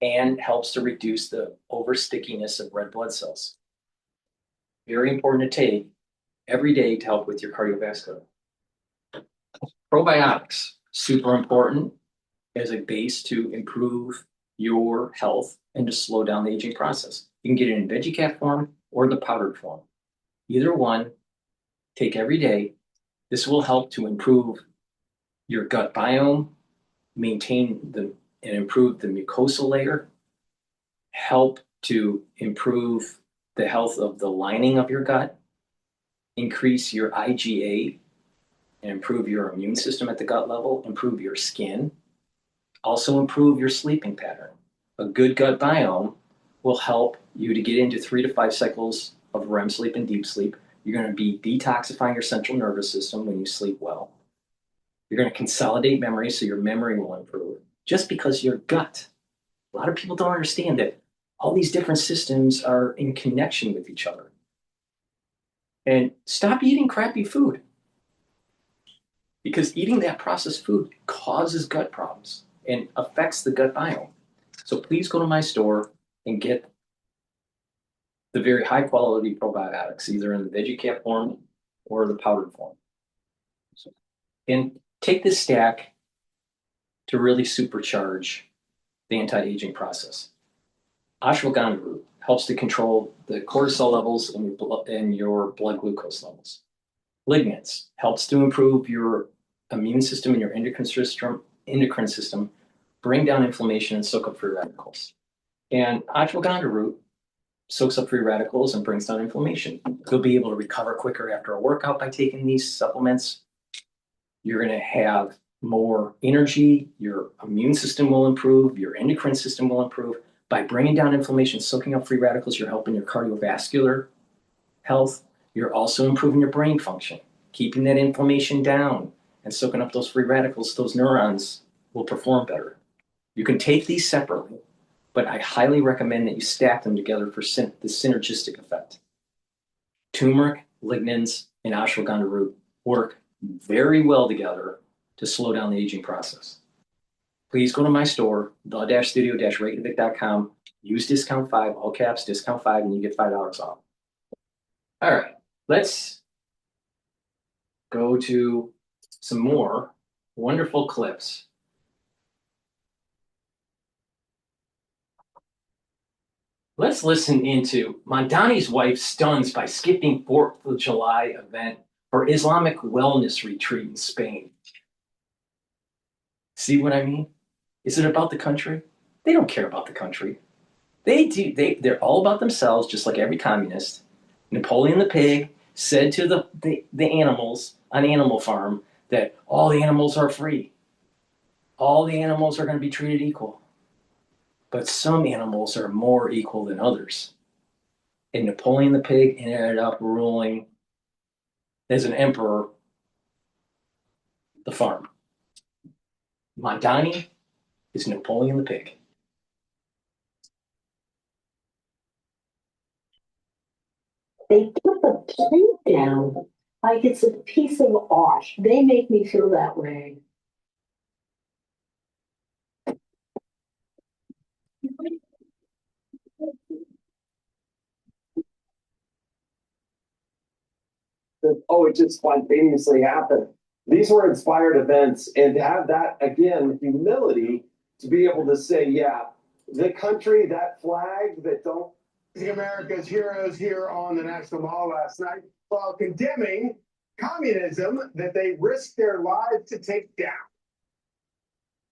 and helps to reduce the over-stickiness of red blood cells. Very important to take every day to help with your cardiovascular. Probiotics, super important as a base to improve your health and to slow down the aging process. You can get it in veggie cap form or the powdered form. Either one, take every day. This will help to improve your gut biome, maintain and improve the mucosal layer, help to improve the health of the lining of your gut, increase your IgA, and improve your immune system at the gut level, improve your skin, Also improve your sleeping pattern. A good gut biome will help you to get into 3 to 5 cycles of REM sleep and deep sleep. You're going to be detoxifying your central nervous system when you sleep well. You're going to consolidate memory so your memory will improve just because your gut. A lot of people don't understand that all these different systems are in connection with each other. And stop eating crappy food, because eating that processed food causes gut problems and affects the gut biome. So please go to my store and get the very high quality probiotics, either in the veggie cap form or the powdered form. And take this stack to really supercharge the anti-aging process. Ashwagandha root helps to control the cortisol levels and your blood glucose levels. Lignans helps to improve your immune system and your endocrine system, bring down inflammation and soak up free radicals. And ashwagandha root soaks up free radicals and brings down inflammation. You'll be able to recover quicker after a workout by taking these supplements. You're going to have more energy, your immune system will improve, your endocrine system will improve. By bringing down inflammation, soaking up free radicals, you're helping your cardiovascular health. You're also improving your brain function, keeping that inflammation down and soaking up those free radicals. Those neurons will perform better. You can take these separately, but I highly recommend that you stack them together for the synergistic effect. Turmeric, lignans, and ashwagandha root work very well together to slow down the aging process. Please go to my store, the-studio-reykjavik.com, use discount 5, all caps, discount 5, and you get $5 off. All right, let's go to some more wonderful clips. Let's listen into Mondani's wife stuns by skipping 4th of July event for Islamic wellness retreat in Spain. See what I mean? Is it about the country? They don't care about the country. They're all about themselves, just like every communist. Napoleon the pig said to the animals on Animal Farm that all the animals are free. All the animals are going to be treated equal. But some animals are more equal than others. And Napoleon the pig ended up ruling as an emperor the farm. Mondani is Napoleon the pig. They put the plate down like it's a piece of art. They make me feel that way. It just spontaneously happened. These were inspired events, and to have that, again, humility to be able to say, yeah, the country, that flag that don't. The America's heroes here on the National Mall last night while condemning communism that they risked their lives to take down.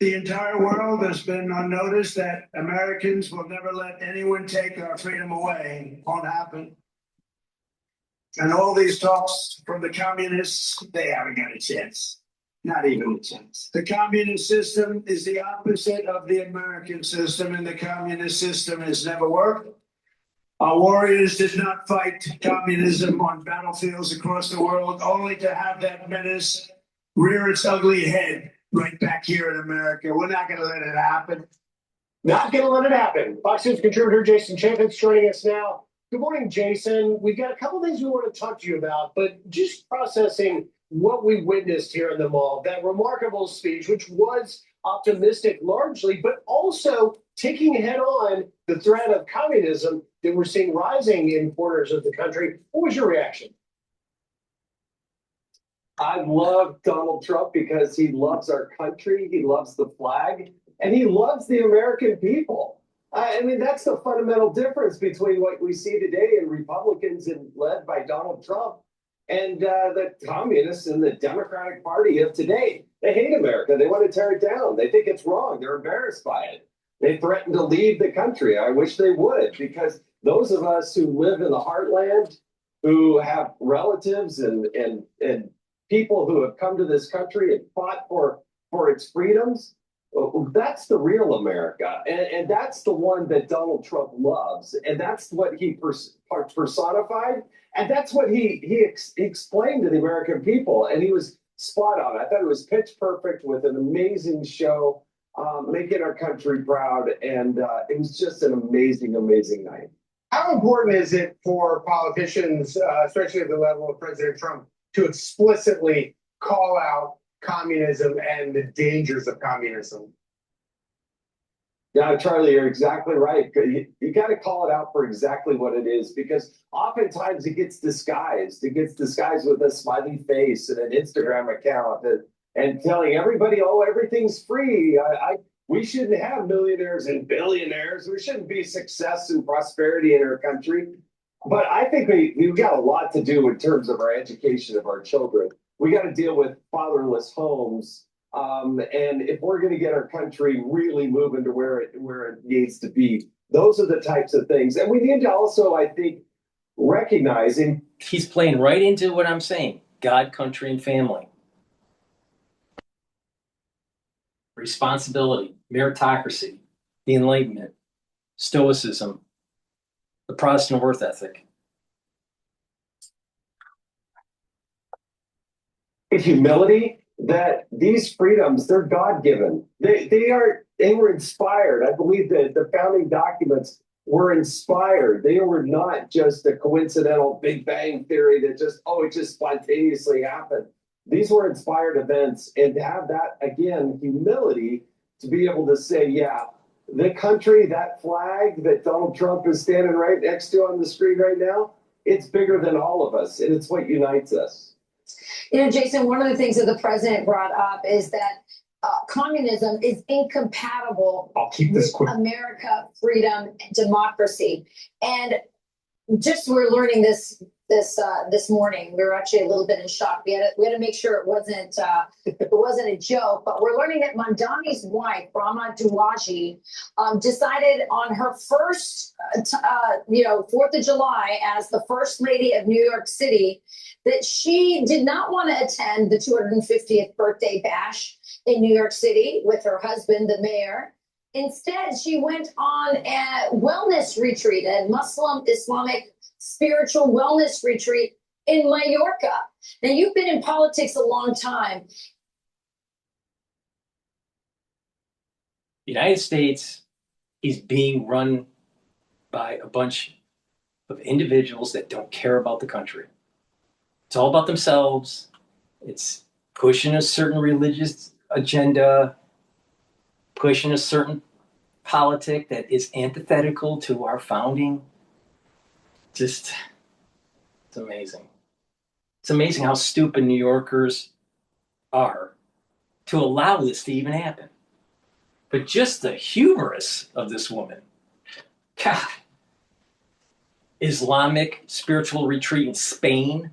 The entire world has been on notice that Americans will never let anyone take our freedom away. It won't happen. And all these talks from the communists, they haven't got a chance. Not even a chance. The communist system is the opposite of the American system, and the communist system has never worked. Our warriors did not fight communism on battlefields across the world, only to have that menace rear its ugly head right back here in America. We're not going to let it happen. Not going to let it happen. Fox News contributor Jason Chaffetz joining us now. Good morning, Jason. We've got a couple things we want to talk to you about, but just processing what we witnessed here in the mall, that remarkable speech, which was optimistic largely, but also taking head on the threat of communism that we're seeing rising in corners of the country. What was your reaction? I love Donald Trump because he loves our country, he loves the flag, and he loves the American people. I mean, that's the fundamental difference between what we see today in Republicans and led by Donald Trump and the communists and the Democratic Party of today. They hate America. They want to tear it down. They think it's wrong. They're embarrassed by it. They threaten to leave the country. I wish they would, because those of us who live in the heartland, who have relatives and people who have come to this country and fought for its freedoms, That's the real America. And that's the one that Donald Trump loves. And that's what he personified. And that's what he explained to the American people. And he was spot on. I thought it was pitch perfect with an amazing show, making our country proud. And it was just an amazing, amazing night. How important is it for politicians, especially at the level of President Trump, to explicitly call out communism and the dangers of communism? Yeah, Charlie, you're exactly right. You got to call it out for exactly what it is, because oftentimes it gets disguised. It gets disguised with a smiley face and an Instagram account and telling everybody, oh, everything's free. We shouldn't have millionaires and billionaires. There shouldn't be success and prosperity in our country. But I think we've got a lot to do in terms of our education of our children. We got to deal with fatherless homes. And if we're going to get our country really moving to where it needs to be, those are the types of things. And we need to also, I think, recognizing he's playing right into what I'm saying: God, country, and family. Responsibility, meritocracy, the Enlightenment, Stoicism, the Protestant worth ethic. Humility, that these freedoms, they're God-given. They were inspired. I believe that the founding documents were inspired. They were not just a coincidental Big Bang theory that it just spontaneously happened. These were inspired events, and to have that, again, humility to be able to say, yeah, the country, that flag that Donald Trump is standing right next to on the screen right now, it's bigger than all of us, and it's what unites us. You know, Jason, one of the things that the president brought up is that communism is incompatible with America, freedom, and democracy. And just we're learning this morning. We were actually a little bit in shock. We had to make sure it wasn't a joke. But we're learning that Mamdani's wife, Rama Duwaji, decided on her first, 4th of July as the First Lady of New York City that she did not want to attend the 250th birthday bash in New York City with her husband, the mayor. Instead, she went on a wellness retreat, a Muslim Islamic spiritual wellness retreat in Mallorca. Now, you've been in politics a long time. The United States is being run by a bunch of individuals that don't care about the country. It's all about themselves. It's pushing a certain religious agenda, pushing a certain politic that is antithetical to our founding. It's amazing. It's amazing how stupid New Yorkers are to allow this to even happen. But just the hubris of this woman. God. Islamic spiritual retreat in Spain.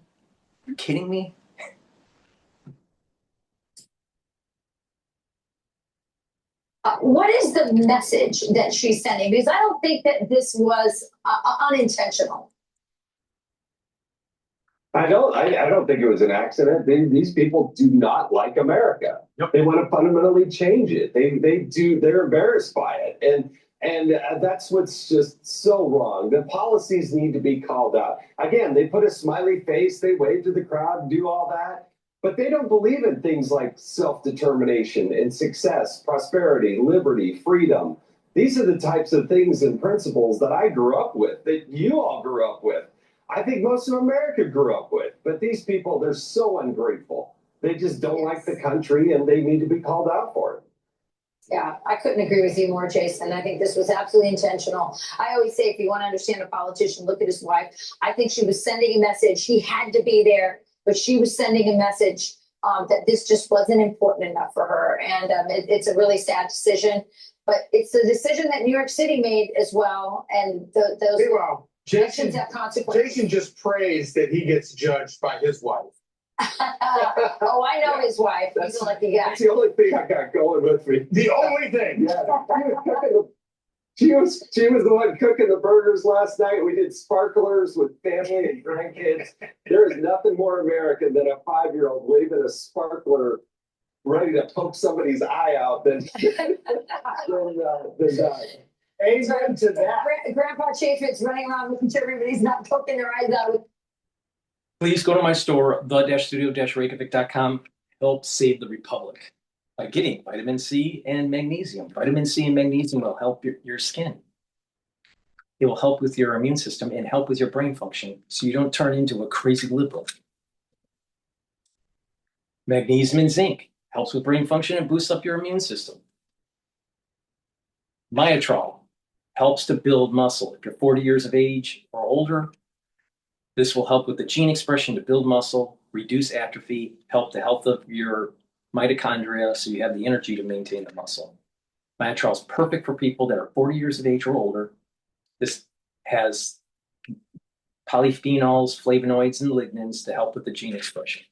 Are you kidding me? What is the message that she's sending? Because I don't think that this was unintentional. I don't think it was an accident. These people do not like America. Yep. They want to fundamentally change it. They're embarrassed by it. And that's what's just so wrong. The policies need to be called out. Again, they put a smiley face, they wave to the crowd and do all that. But they don't believe in things like self-determination and success, prosperity, liberty, freedom. These are the types of things and principles that I grew up with, that you all grew up with. I think most of America grew up with. But these people, they're so ungrateful. They just don't like the country, and they need to be called out for it. Yeah, I couldn't agree with you more, Jason. I think this was absolutely intentional. I always say, if you want to understand a politician, look at his wife. I think she was sending a message. He had to be there, but she was sending a message that this just wasn't important enough for her. And it's a really sad decision, but it's a decision that New York City made as well. And those actions have consequences. Jason just praised that he gets judged by his wife. Oh, I know his wife. He's a lucky guy. That's the only thing I got going with me. The only thing. Yeah. She was the one cooking the burgers last night. We did sparklers with family and grandkids. There is nothing more American than a 5-year-old waving a sparkler ready to poke somebody's eye out than Amen to that. Grandpa Chaffetz running around looking to everybody's not poking their eyes out. Please go to my store, the-studio-reykjavik.com. Help save the Republic by getting vitamin C and magnesium. Vitamin C and magnesium will help your skin. It will help with your immune system and help with your brain function so you don't turn into a crazy liberal. Magnesium and zinc helps with brain function and boosts up your immune system. Myotrol helps to build muscle. If you're 40 years of age or older, this will help with the gene expression to build muscle, reduce atrophy, help the health of your mitochondria so you have the energy to maintain the muscle. Myotrol is perfect for people that are 40 years of age or older. This has polyphenols, flavonoids, and lignans to help with the gene expression.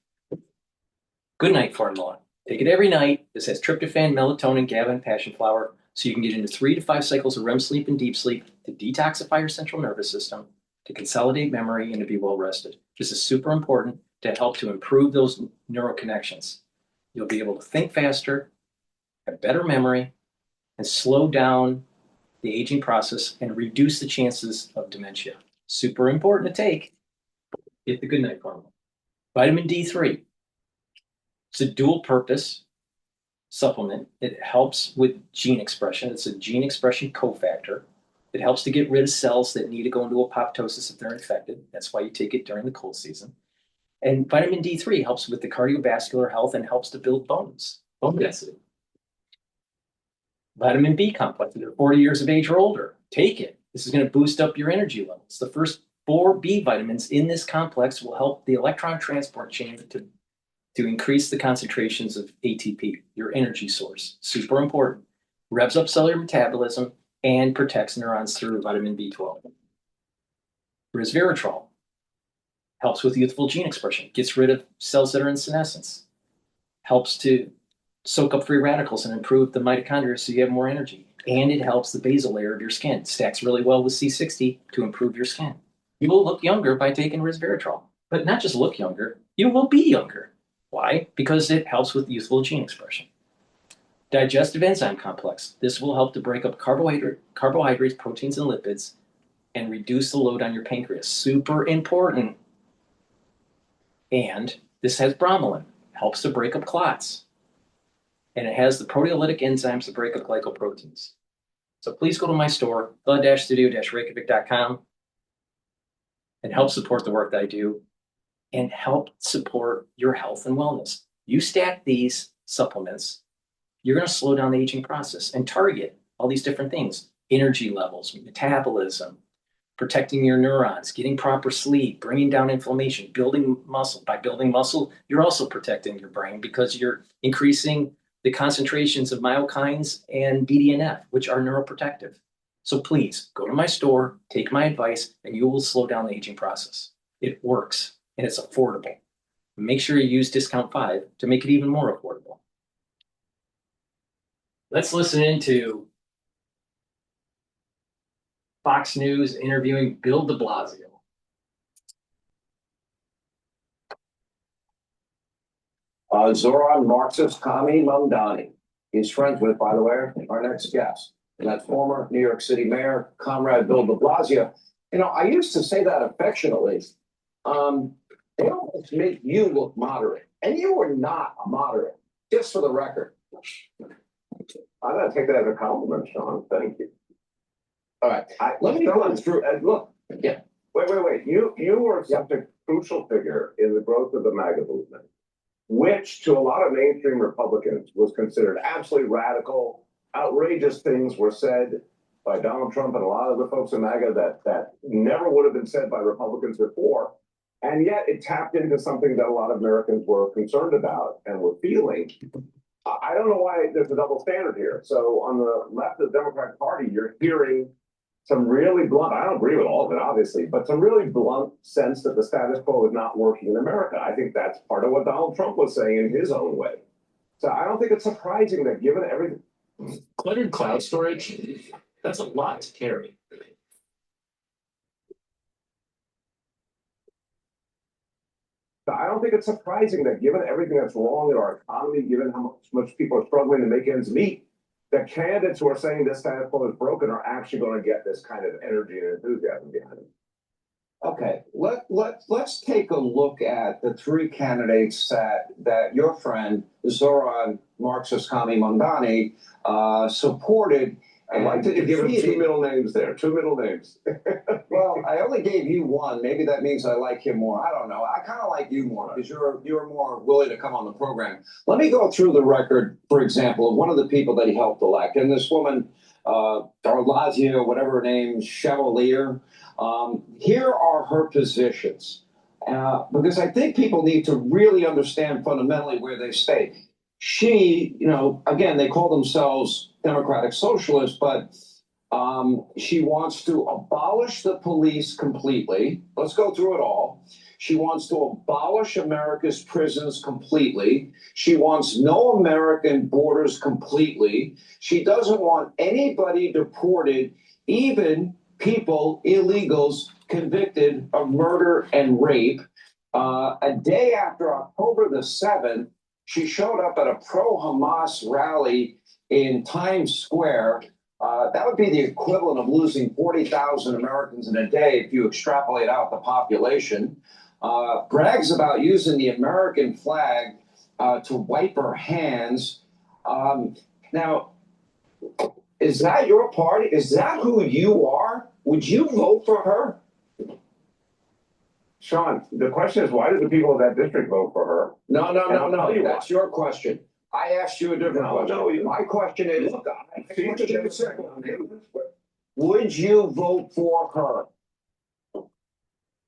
Good night formula. Take it every night. This has tryptophan, melatonin, GABA, and passion flower, so you can get into 3 to 5 cycles of REM sleep and deep sleep to detoxify your central nervous system, to consolidate memory, and to be well rested. This is super important to help to improve those neural connections. You'll be able to think faster, have better memory, and slow down the aging process and reduce the chances of dementia. Super important to take. Get the good night formula. Vitamin D3. It's a dual purpose supplement. It helps with gene expression. It's a gene expression cofactor. It helps to get rid of cells that need to go into apoptosis if they're infected. That's why you take it during the cold season. And vitamin D3 helps with the cardiovascular health and helps to build bones, bone density. Vitamin B complex, if you're 40 years of age or older, take it. This is going to boost up your energy levels. The first 4 B vitamins in this complex will help the electron transport chain to increase the concentrations of ATP, your energy source. Super important. Revs up cellular metabolism and protects neurons through vitamin B12. Resveratrol helps with youthful gene expression, gets rid of cells that are in senescence, helps to soak up free radicals and improve the mitochondria so you have more energy. And it helps the basal layer of your skin. Stacks really well with C60 to improve your skin. You will look younger by taking resveratrol, but not just look younger, you will be younger. Why? Because it helps with youthful gene expression. Digestive enzyme complex. This will help to break up carbohydrates, proteins, and lipids and reduce the load on your pancreas. Super important. And this has bromelain, helps to break up clots. And it has the proteolytic enzymes to break up glycoproteins. So please go to my store, the-studio-reykjavik.com, and help support the work that I do and help support your health and wellness. You stack these supplements, you're going to slow down the aging process and target all these different things: energy levels, metabolism, protecting your neurons, getting proper sleep, bringing down inflammation, building muscle. By building muscle, you're also protecting your brain because you're increasing the concentrations of myokines and BDNF, which are neuroprotective. So please go to my store, take my advice, and you will slow down the aging process. It works and it's affordable. Make sure you use discount 5 to make it even more affordable. Let's listen into Fox News interviewing Bill de Blasio. Zoran Marxist Kami Mamdani. He's friends with, by the way, our next guest. And that's former New York City Mayor, Comrade Bill de Blasio. You know, I used to say that affectionately. They almost make you look moderate. And you were not a moderate, just for the record. I'm going to take that as a compliment, Sean. Thank you. All right. Let me go through. Look, yeah. Wait. You were such a crucial figure in the growth of the MAGA movement, which to a lot of mainstream Republicans was considered absolutely radical. Outrageous things were said by Donald Trump and a lot of the folks in MAGA that never would have been said by Republicans before. And yet it tapped into something that a lot of Americans were concerned about and were feeling. I don't know why there's a double standard here. So on the left of the Democratic Party, you're hearing some really blunt, I don't agree with all of it, obviously, but some really blunt sense that the status quo is not working in America. I think that's part of what Donald Trump was saying in his own way. So I don't think it's surprising that given everything. Cluttered cloud storage, that's a lot to carry. I don't think it's surprising that given everything that's wrong in our economy, given how much people are struggling to make ends meet, that candidates who are saying this status quo is broken are actually going to get this kind of energy and enthusiasm behind them. Okay, let's take a look at the three candidates that your friend Zoran Marxist-Kami Mondani supported. I'd like to give him two middle names there, two middle names. Well, I only gave you one. Maybe that means I like him more. I don't know. I kind of like you more because you're more willing to come on the program. Let me go through the record, for example, of one of the people that he helped elect. And this woman, Darlazia, whatever her name, Chevalier, here are her positions. Because I think people need to really understand fundamentally where they stay. She, again, they call themselves democratic socialists, but she wants to abolish the police completely. Let's go through it all. She wants to abolish America's prisons completely. She wants no American borders completely. She doesn't want anybody deported, even people, illegals, convicted of murder and rape. A day after October the 7th, she showed up at a pro-Hamas rally in Times Square. That would be the equivalent of losing 40,000 Americans in a day if you extrapolate out the population. Brags about using the American flag to wipe her hands. Now, is that your party? Is that who you are? Would you vote for her? Sean, the question is, why did the people of that district vote for her? No. That's your question. I asked you a different question. My question is, would you vote for her?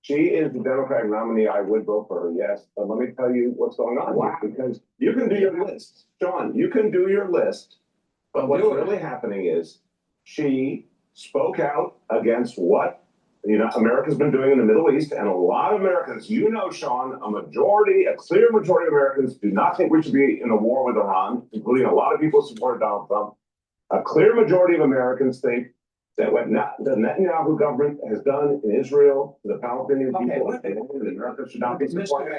She is the Democratic nominee. I would vote for her, yes. But let me tell you what's going on here, because you can do your list. Sean, you can do your list. But what's really happening is she spoke out against what America's been doing in the Middle East, and a lot of Americans, Sean, a clear majority of Americans do not think we should be in a war with Iran, including a lot of people who support Donald Trump. A clear majority of Americans think that what the Netanyahu government has done in Israel, the Palestinian people, and America should not be supporting.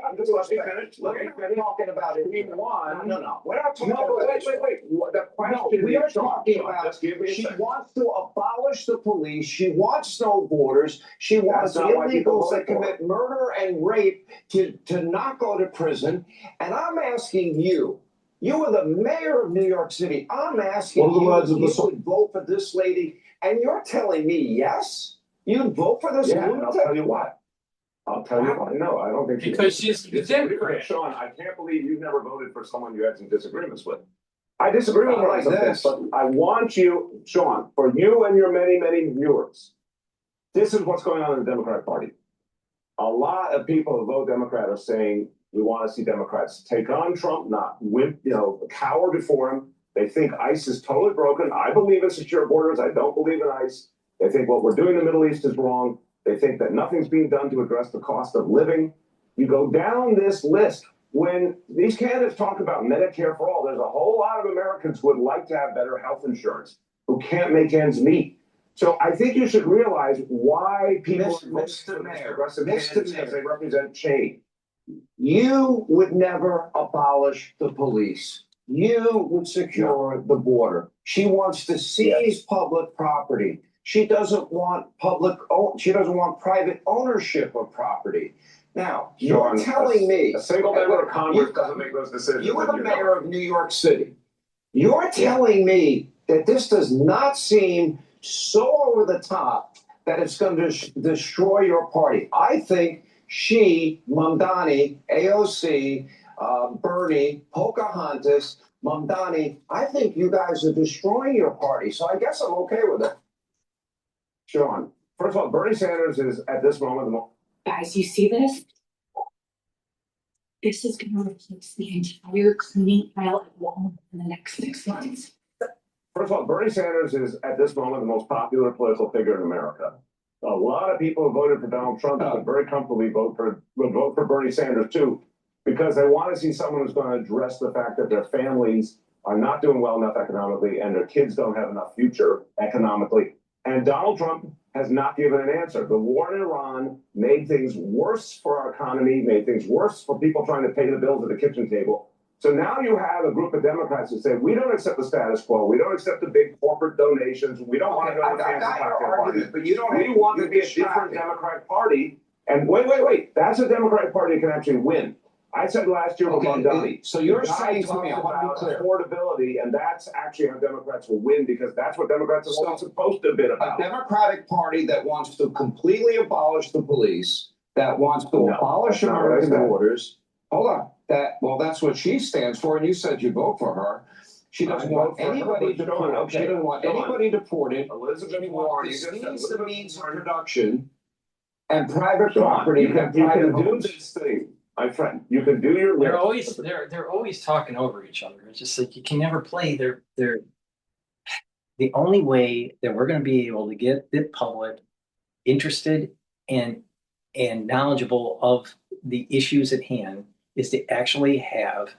I'm just letting me finish. Let me finish talking about it. No. We're not talking about Wait. The question we are talking about. She wants to abolish the police. She wants no borders. She wants illegals that commit murder and rape to not go to prison. And I'm asking you. You are the mayor of New York City. I'm asking you if you would vote for this lady, and you're telling me yes? You'd vote for this lunatic? I'll tell you what. No, I don't think because she's Democrat. Sean, I can't believe you've never voted for someone you had some disagreements with. I disagree with her on something, but I want you, Sean, for you and your many, many viewers, this is what's going on in the Democratic Party. A lot of people who vote Democrat are saying, we want to see Democrats take on Trump, not cower before him. They think ICE is totally broken. I believe in secure borders. I don't believe in ICE. They think what we're doing in the Middle East is wrong. They think that nothing's being done to address the cost of living. You go down this list. When these candidates talk about Medicare for all, there's a whole lot of Americans who would like to have better health insurance, who can't make ends meet. So I think you should realize why people Mr. Mayor, because they represent change. You would never abolish the police. You would secure the border. She wants to seize public property. She doesn't want private ownership of property. Now, you're telling me a single member of Congress doesn't make those decisions. You are the mayor of New York City. You're telling me that this does not seem so over the top that it's going to destroy your party. I think she, Mamdani, AOC, Bernie, Pocahontas, Mamdani, I think you guys are destroying your party. So I guess I'm okay with it. Sean, first of all, Bernie Sanders is at this moment. Guys, you see this? This is going to replace the entire cleaning aisle at Walmart in the next 6 months. First of all, Bernie Sanders is at this moment the most popular political figure in America. A lot of people who voted for Donald Trump would very comfortably vote for Bernie Sanders too, because they want to see someone who's going to address the fact that their families are not doing well enough economically and their kids don't have enough future economically. And Donald Trump has not given an answer. The war in Iran made things worse for our economy, made things worse for people trying to pay the bills at the kitchen table. So now you have a group of Democrats who say, we don't accept the status quo. We don't accept the big corporate donations. We don't want to go to fancy cocktail parties. But you don't. We want to be a different Democratic Party. And wait. That's a Democratic Party that can actually win. I said last year with Mondani. So you're saying to me, I want to be clear. Affordability, and that's actually how Democrats will win, because that's what Democrats are always supposed to have been about. A Democratic Party that wants to completely abolish the police, that wants to abolish American borders. Hold on. That's what she stands for, and you said you vote for her. She doesn't want anybody deported. She doesn't want anybody deported. She wants the means of production and private property. You can do this thing, my friend. You can do your. They're always talking over each other. It's just like you can never play. They're the only way that we're going to be able to get the public interested and knowledgeable of the issues at hand is to actually have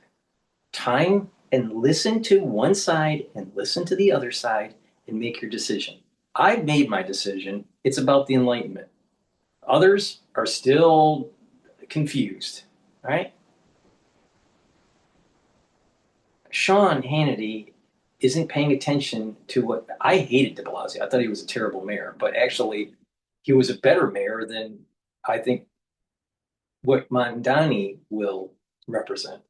time and listen to one side and listen to the other side and make your decision. I've made my decision. It's about the Enlightenment. Others are still confused, right? Sean Hannity isn't paying attention to what I hated de Blasio. I thought he was a terrible mayor, but actually he was a better mayor than I think what Mondani will represent.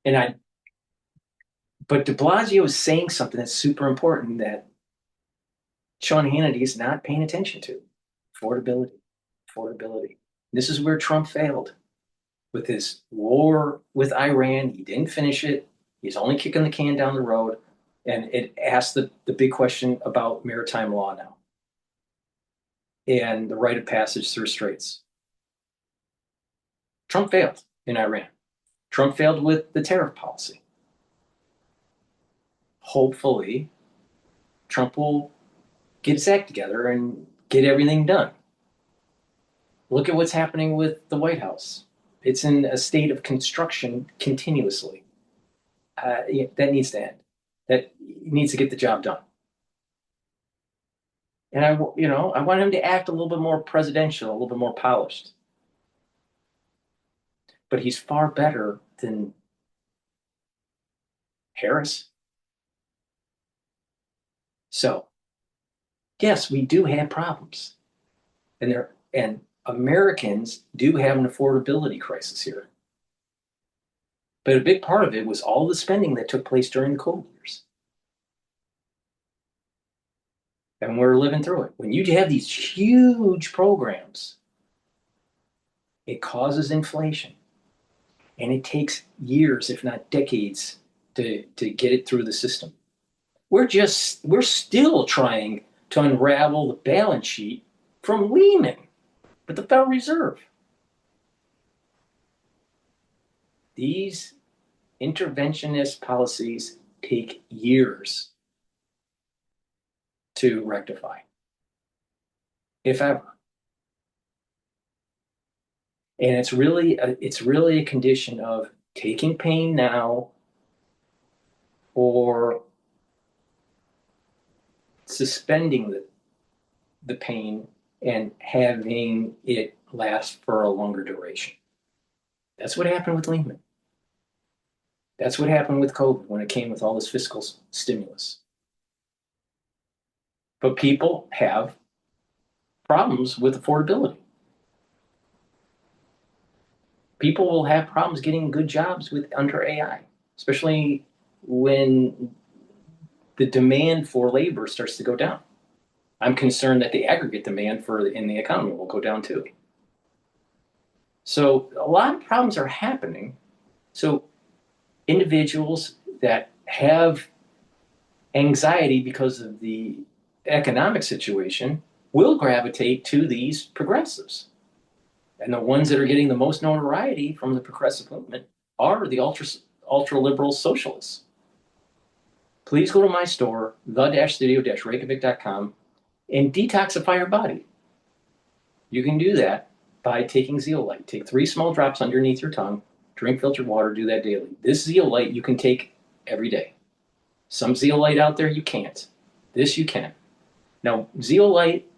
But de Blasio is saying something that's super important that Sean Hannity is not paying attention to. Affordability. This is where Trump failed with his war with Iran. He didn't finish it. He's only kicking the can down the road. And it asked the big question about maritime law now and the right of passage through straits. Trump failed in Iran. Trump failed with the tariff policy. Hopefully, Trump will get his act together and get everything done. Look at what's happening with the White House. It's in a state of construction continuously. That needs to end. That needs to get the job done. And I want him to act a little bit more presidential, a little bit more polished. But he's far better than Harris. So, yes, we do have problems. And Americans do have an affordability crisis here. But a big part of it was all the spending that took place during the COVID years. And we're living through it. When you have these huge programs, it causes inflation. And it takes years, if not decades, to get it through the system. We're still trying to unravel the balance sheet from Lehman with the Federal Reserve. These interventionist policies take years to rectify, if ever. And it's really a condition of taking pain now or suspending the pain and having it last for a longer duration. That's what happened with Lehman. That's what happened with COVID when it came with all this fiscal stimulus. But people have problems with affordability. People will have problems getting good jobs under AI, especially when the demand for labor starts to go down. I'm concerned that the aggregate demand in the economy will go down too. So a lot of problems are happening. So individuals that have anxiety because of the economic situation will gravitate to these progressives. And the ones that are getting the most notoriety from the progressive movement are the ultra-liberal socialists. Please go to my store, the-studio-reykjavik.com, and detoxify your body. You can do that by taking zeolite. Take 3 small drops underneath your tongue, drink filtered water, do that daily. This zeolite you can take every day. Some zeolite out there you can't. This you can. Now, zeolite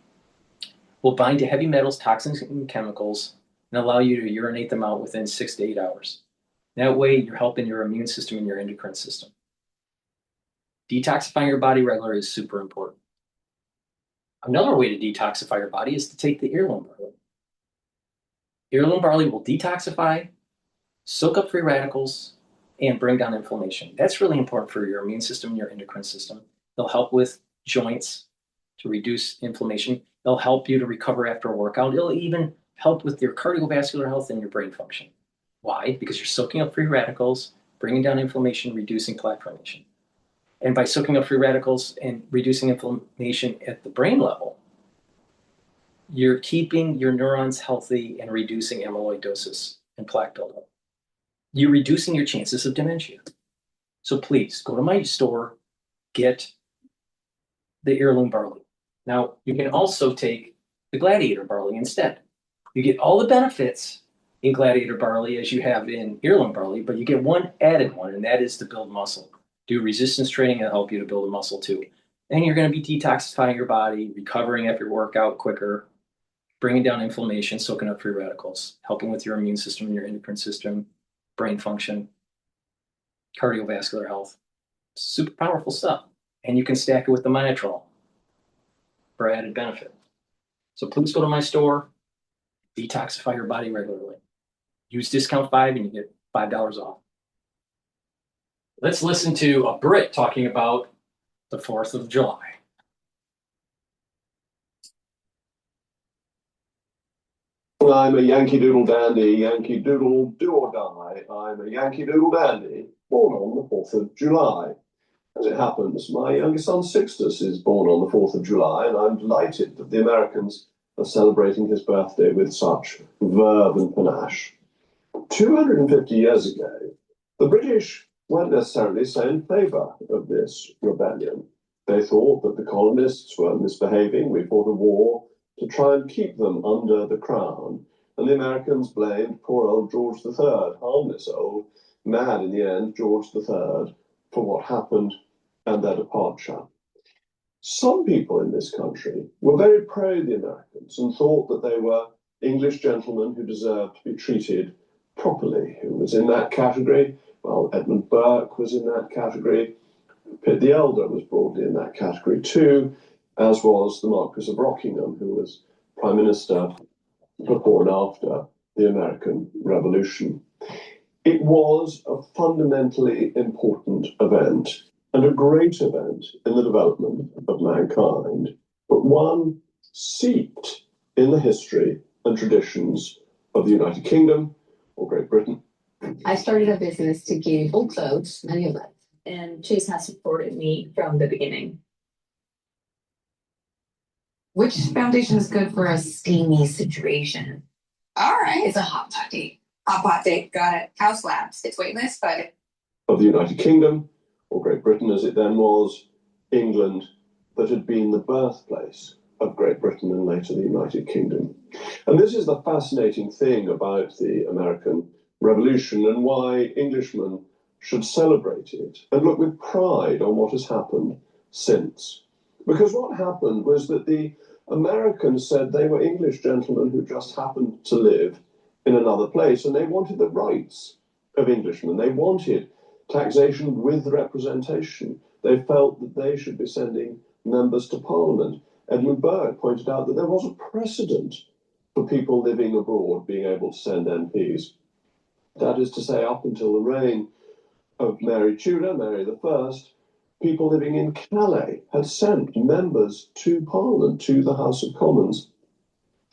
will bind to heavy metals, toxins, and chemicals and allow you to urinate them out within 6 to 8 hours. That way, you're helping your immune system and your endocrine system. Detoxifying your body regularly is super important. Another way to detoxify your body is to take the heirloom barley. Heirloom barley will detoxify, soak up free radicals, and bring down inflammation. That's really important for your immune system and your endocrine system. They'll help with joints to reduce inflammation. They'll help you to recover after a workout. It'll even help with your cardiovascular health and your brain function. Why? Because you're soaking up free radicals, bringing down inflammation, reducing plaque formation. And by soaking up free radicals and reducing inflammation at the brain level, you're keeping your neurons healthy and reducing amyloidosis and plaque buildup. You're reducing your chances of dementia. So please go to my store, get the heirloom barley. Now, you can also take the gladiator barley instead. You get all the benefits in gladiator barley as you have in heirloom barley, but you get one added one, and that is to build muscle. Do resistance training and help you to build a muscle too. And you're going to be detoxifying your body, recovering after your workout quicker, bringing down inflammation, soaking up free radicals, helping with your immune system and your endocrine system, brain function, cardiovascular health. Super powerful stuff. And you can stack it with the Myotrol for added benefit. So please go to my store, detoxify your body regularly. Use discount 5 and you get $5 off. Let's listen to a Brit talking about the 4th of July. Well, I'm a Yankee Doodle Dandy, Yankee Doodle do or die. I'm a Yankee Doodle Dandy, born on the 4th of July. As it happens, my youngest son Sixtus is born on the 4th of July, and I'm delighted that the Americans are celebrating his birthday with such verve and panache. 250 years ago, the British weren't necessarily so in favour of this rebellion. They thought that the colonists were misbehaving. We fought a war to try and keep them under the crown. And the Americans blamed poor old George III, harmless old, mad in the end, George III, for what happened and their departure. Some people in this country were very pro the Americans and thought that they were English gentlemen who deserved to be treated properly. Who was in that category? Well, Edmund Burke was in that category. Pitt the Elder was broadly in that category too, as was the Marquis of Rockingham, who was Prime Minister before and after the American Revolution. It was a fundamentally important event and a great event in the development of mankind, but one seeped in the history and traditions of the United Kingdom or Great Britain. I started a business to give old clothes, many of them, and Chase has supported me from the beginning. Which foundation is good for a steamy situation? All right, it's a hot pot date. Hot pot date, got it. House labs, it's waitlist, but Of the United Kingdom, or Great Britain as it then was, England, that had been the birthplace of Great Britain and later the United Kingdom. And this is the fascinating thing about the American Revolution and why Englishmen should celebrate it and look with pride on what has happened since. Because what happened was that the Americans said they were English gentlemen who just happened to live in another place, and they wanted the rights of Englishmen. They wanted taxation with representation. They felt that they should be sending members to Parliament. Edmund Burke pointed out that there was a precedent for people living abroad being able to send MPs. That is to say, up until the reign of Mary Tudor, Mary I, people living in Calais had sent members to Parliament, to the House of Commons,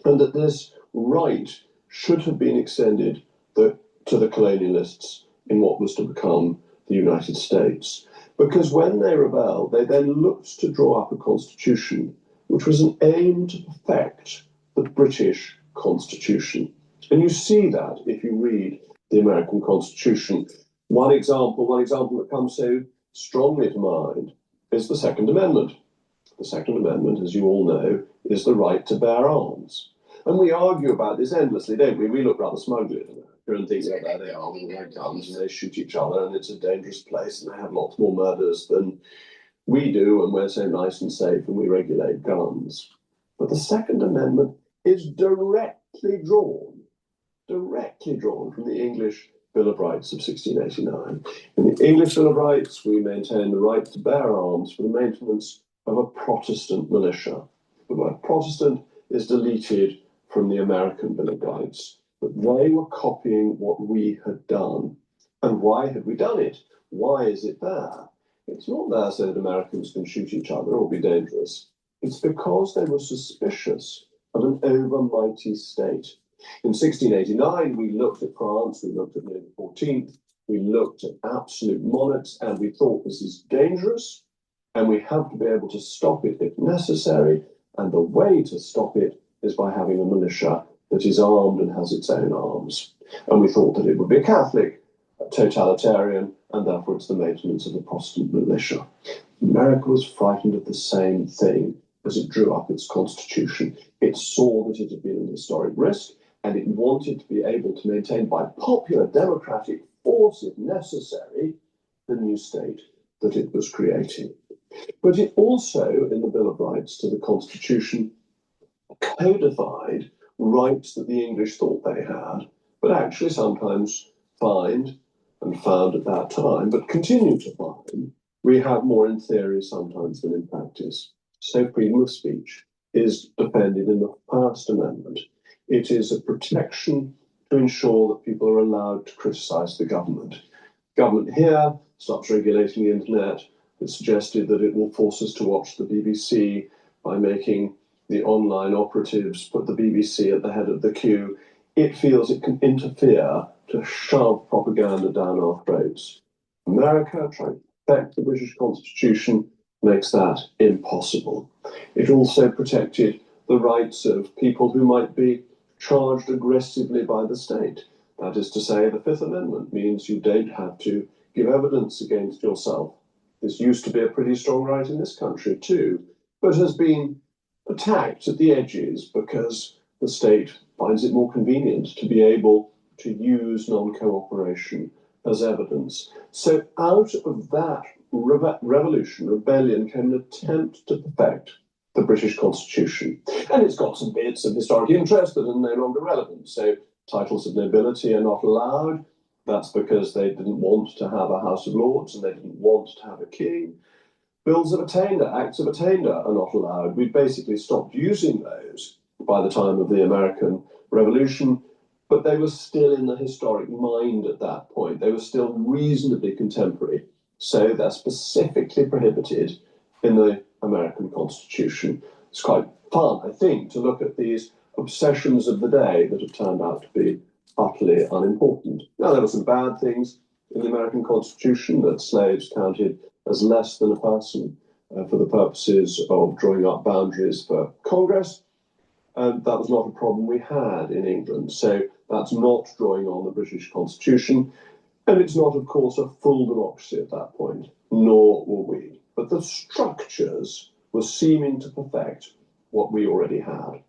and that this right should have been extended to the colonialists in what was to become the United States. Because when they rebelled, they then looked to draw up a constitution which was an aim to perfect the British Constitution. And you see that if you read the American Constitution. One example that comes so strongly to mind is the Second Amendment. The Second Amendment, as you all know, is the right to bear arms. And we argue about this endlessly, don't we? We look rather smugly at America and think that there they are with their guns and they shoot each other and it's a dangerous place and they have lots more murders than We do, and we're so nice and safe, and we regulate guns. But the Second Amendment is directly drawn from the English Bill of Rights of 1689. In the English Bill of Rights, we maintain the right to bear arms for the maintenance of a Protestant militia. The word Protestant is deleted from the American Bill of Rights, but they were copying what we had done. And why had we done it? Why is it there? It's not there so that Americans can shoot each other or be dangerous. It's because they were suspicious of an overmighty state. In 1689, we looked at France, we looked at Louis XIV, we looked at absolute monarchs, and we thought this is dangerous, and we have to be able to stop it if necessary, and the way to stop it is by having a militia that is armed and has its own arms. And we thought that it would be a Catholic, totalitarian, and therefore it's the maintenance of a Protestant militia. America was frightened of the same thing as it drew up its constitution. It saw that it had been an historic risk, and it wanted to be able to maintain by popular democratic force, if necessary, the new state that it was creating. But it also, in the Bill of Rights to the Constitution, codified rights that the English thought they had, but actually sometimes find and found at that time, but continue to find, we have more in theory sometimes than in practice. So freedom of speech is defended in the First Amendment. It is a protection to ensure that people are allowed to criticise the government. Government here stops regulating the internet. It's suggested that it will force us to watch the BBC by making the online operatives put the BBC at the head of the queue. It feels it can interfere to shove propaganda down our throats. America, trying to protect the British Constitution, makes that impossible. It also protected the rights of people who might be charged aggressively by the state. That is to say, the Fifth Amendment means you don't have to give evidence against yourself. This used to be a pretty strong right in this country too, but has been attacked at the edges because the state finds it more convenient to be able to use non-cooperation as evidence. So out of that rebellion came an attempt to perfect the British Constitution. And it's got some bits of historic interest that are no longer relevant. So titles of nobility are not allowed. That's because they didn't want to have a House of Lords and they didn't want to have a king. Bills of attainder, acts of attainder are not allowed. We basically stopped using those by the time of the American Revolution, but they were still in the historic mind at that point. They were still reasonably contemporary. So they're specifically prohibited in the American Constitution. It's quite fun, I think, to look at these obsessions of the day that have turned out to be utterly unimportant. Now, there were some bad things in the American Constitution, that slaves counted as less than a person for the purposes of drawing up boundaries for Congress. And that was not a problem we had in England. So that's not drawing on the British Constitution. And it's not, of course, a full democracy at that point, nor were we. But the structures were seeming to perfect what we already had.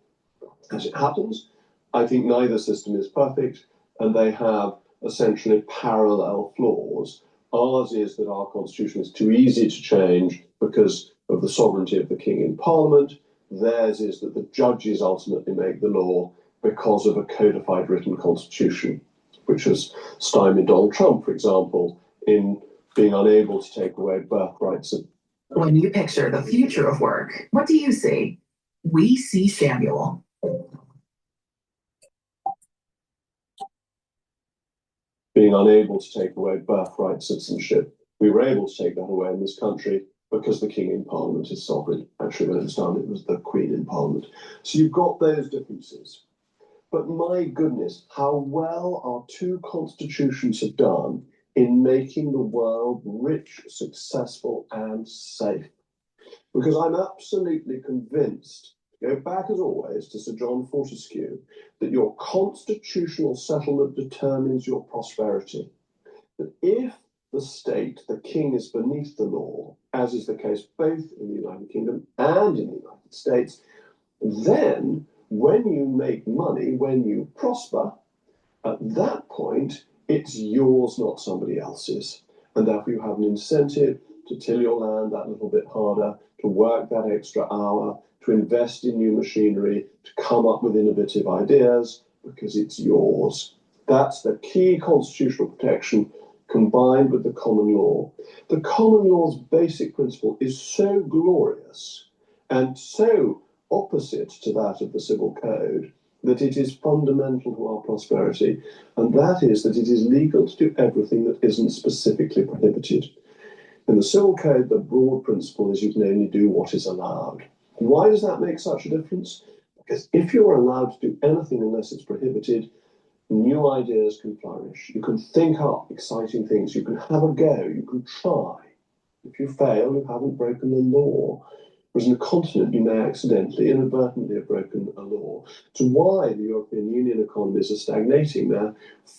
As it happens, I think neither system is perfect, and they have essentially parallel flaws. Ours is that our constitution is too easy to change because of the sovereignty of the king in parliament. Theirs is that the judges ultimately make the law because of a codified written constitution, which has stymied Donald Trump, for example, in being unable to take away birthrights. When you picture the future of work, what do you see? We see Samuel. Being unable to take away birthright citizenship. We were able to take that away in this country because the king in parliament is sovereign. Actually, when it was done, it was the queen in parliament. So you've got those differences. But my goodness, how well our two constitutions have done in making the world rich, successful, and safe. Because I'm absolutely convinced, to go back as always to Sir John Fortescue, that your constitutional settlement determines your prosperity. That if the state, the king, is beneath the law, as is the case both in the United Kingdom and in the United States, then when you make money, when you prosper, at that point, it's yours, not somebody else's. And therefore you have an incentive to till your land that little bit harder, to work that extra hour, to invest in new machinery, to come up with innovative ideas, because it's yours. That's the key constitutional protection combined with the common law. The common law's basic principle is so glorious and so opposite to that of the civil code that it is fundamental to our prosperity, and that is that it is legal to do everything that isn't specifically prohibited. In the civil code, the broad principle is you can only do what is allowed. Why does that make such a difference? Because if you are allowed to do anything unless it's prohibited, new ideas can flourish. You can think up exciting things. You can have a go. You can try. If you fail, you haven't broken the law. Whereas in a continent, you may accidentally, inadvertently have broken a law. It's why the European Union economies are stagnating. They're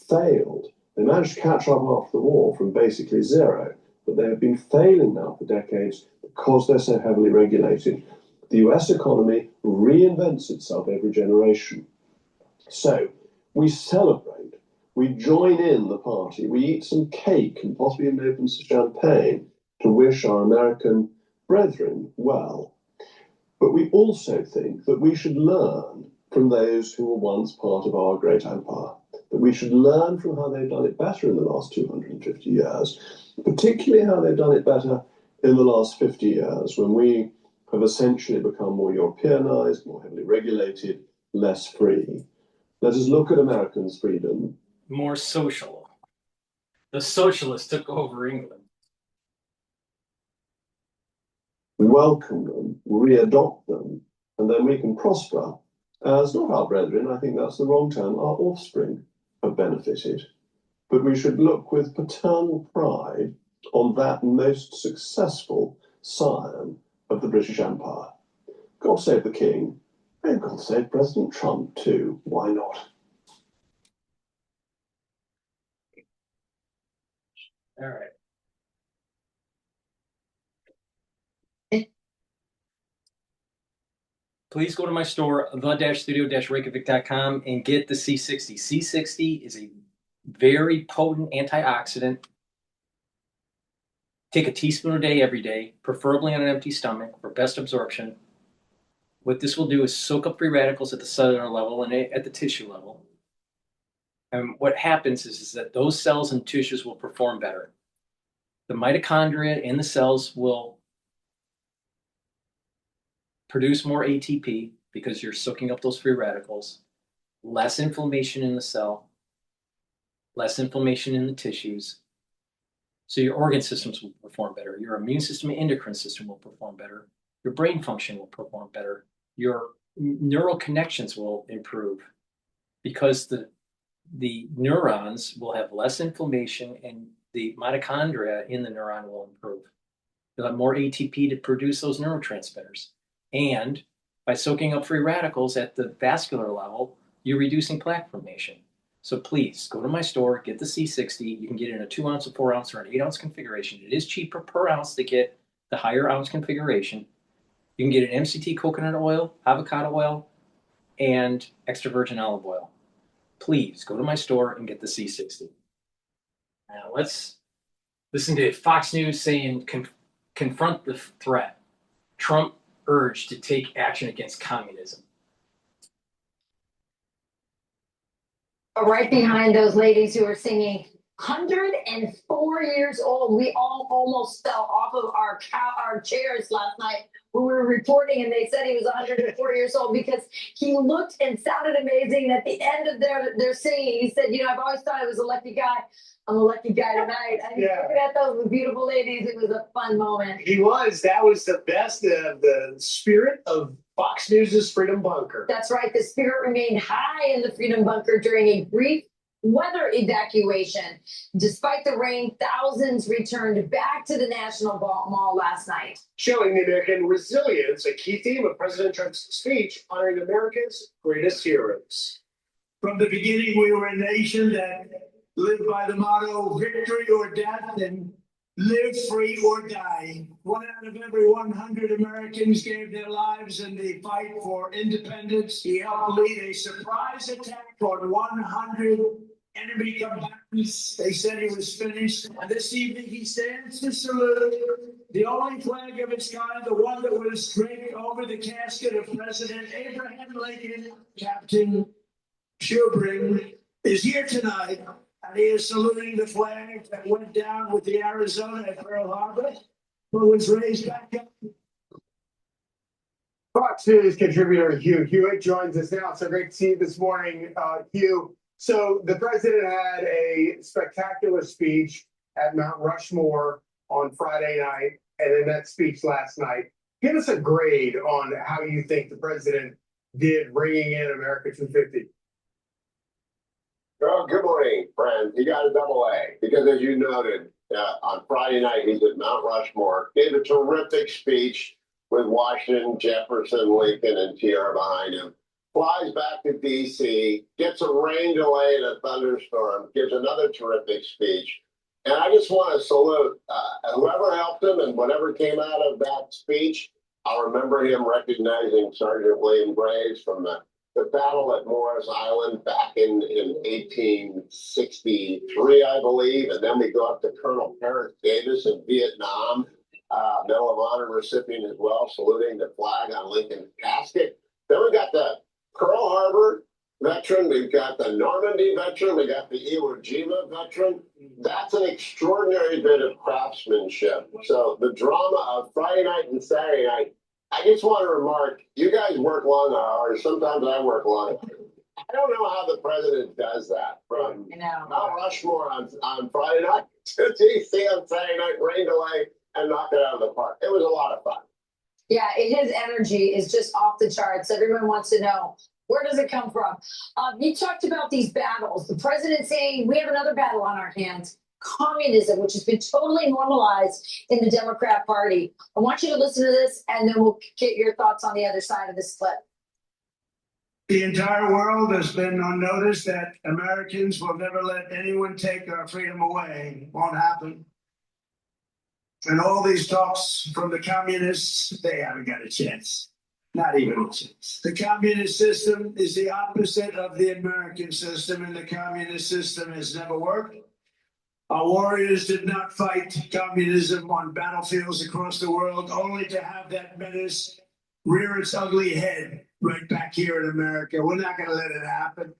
failed. They managed to catch up after the war from basically zero, but they have been failing now for decades because they're so heavily regulated. The US economy reinvents itself every generation. So we celebrate, we join in the party, we eat some cake and possibly even open some champagne to wish our American brethren well. But we also think that we should learn from those who were once part of our great empire, that we should learn from how they've done it better in the last 250 years, particularly how they've done it better in the last 50 years, when we have essentially become more Europeanized, more heavily regulated, less free. Let us look at Americans' freedom. More social. The socialists took over England. Welcome them, readopt them, and then we can prosper as not our brethren, I think that's the wrong term, our offspring have benefited. But we should look with paternal pride on that most successful scion of the British Empire. God save the King, and God save President Trump too. Why not? All right. Please go to my store, the-studio-reykjavik.com, and get the C60. C60 is a very potent antioxidant. Take a teaspoon a day every day, preferably on an empty stomach for best absorption. What this will do is soak up free radicals at the cellular level and at the tissue level. And what happens is that those cells and tissues will perform better. The mitochondria in the cells will produce more ATP because you're soaking up those free radicals, less inflammation in the cell, less inflammation in the tissues. So your organ systems will perform better. Your immune system and endocrine system will perform better. Your brain function will perform better. Your neural connections will improve because the neurons will have less inflammation and the mitochondria in the neuron will improve. You'll have more ATP to produce those neurotransmitters. And by soaking up free radicals at the vascular level, you're reducing plaque formation. So please go to my store, get the C60. You can get it in a 2 ounce, a 4 ounce, or an 8 ounce configuration. It is cheaper per ounce to get the higher ounce configuration. You can get an MCT coconut oil, avocado oil, and extra virgin olive oil. Please go to my store and get the C60. Now let's listen to Fox News saying confront the threat. Trump urged to take action against communism. Right behind those ladies who are singing, 104 years old. We all almost fell off of our chairs last night when we were reporting, and they said he was 104 years old because he looked and sounded amazing. At the end of their singing, he said, "You know, I've always thought I was a lucky guy. I'm a lucky guy tonight." I mean, looking at those beautiful ladies, it was a fun moment. He was. That was the best of the spirit of Fox News' Freedom Bunker. That's right. The spirit remained high in the Freedom Bunker during a brief weather evacuation. Despite the rain, thousands returned back to the National Mall last night. Showing the American resilience, a key theme of President Trump's speech honoring America's greatest heroes. From the beginning, we were a nation that lived by the motto, victory or death, and live free or die. 1 out of every 100 Americans gave their lives in the fight for independence. He helped lead a surprise attack on 100 enemy combatants. They said he was finished. And this evening he stands to salute the only flag of its kind, the one that was draped over the casket of President Abraham Lincoln. Captain Schubring is here tonight, and he is saluting the flag that went down with the Arizona at Pearl Harbor, who was raised back up. Fox News contributor Hugh Hewitt joins us now. So great to see you this morning, Hugh. So the president had a spectacular speech at Mount Rushmore on Friday night, and then that speech last night. Give us a grade on how you think the president did bringing in America 250. Well, good morning, friends. He got a double A because, as you noted, on Friday night he's at Mount Rushmore, gave a terrific speech with Washington, Jefferson, Lincoln, and TR behind him. Flies back to D.C., gets a rain delay and a thunderstorm, gives another terrific speech. And I just want to salute whoever helped him and whatever came out of that speech. I'll remember him recognizing Sergeant William Graves from the battle at Morris Island back in 1863, I believe. And then we go up to Colonel Paris Davis in Vietnam, Medal of Honor recipient as well, saluting the flag on Lincoln's casket. Then we got the Pearl Harbor veteran, we've got the Normandy veteran, we got the Iwo Jima veteran. That's an extraordinary bit of craftsmanship. So the drama of Friday night and Saturday night, I just want to remark, you guys work long hours, sometimes I work long hours. I don't know how the president does that, from Mount Rushmore on Friday night to D.C. on Saturday night, rain delay, and knock it out of the park. It was a lot of fun. Yeah, his energy is just off the charts. Everyone wants to know, where does it come from? You talked about these battles. The president saying we have another battle on our hands, communism, which has been totally normalized in the Democrat Party. I want you to listen to this, and then we'll get your thoughts on the other side of this clip. The entire world has been on notice that Americans will never let anyone take our freedom away. It won't happen. And all these talks from the communists, they haven't got a chance. Not even a chance. The communist system is the opposite of the American system, and the communist system has never worked. Our warriors did not fight communism on battlefields across the world, only to have that menace rear its ugly head right back here in America. We're not going to let it happen.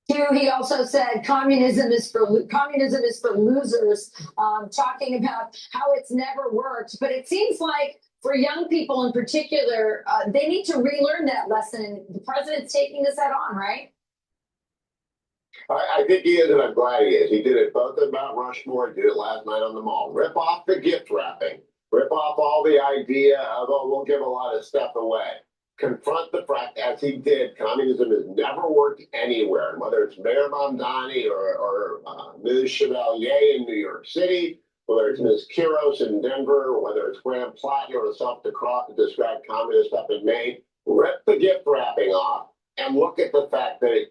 He also said communism is for losers, talking about how it's never worked. But it seems like for young people in particular, they need to relearn that lesson. The president's taking this head on, right? I think he is, and I'm glad he is. He did it both at Mount Rushmore, did it last night on the Mall. Rip off the gift wrapping. Rip off all the idea of, oh, we'll give a lot of stuff away. Confront the fact, as he did, communism has never worked anywhere. And whether it's Mayor Mamdani or Ms. Chevalier in New York City, whether it's Ms. Kiros in Denver, or whether it's Graham Plattner or self-described communist up in Maine, rip the gift wrapping off and look at the fact that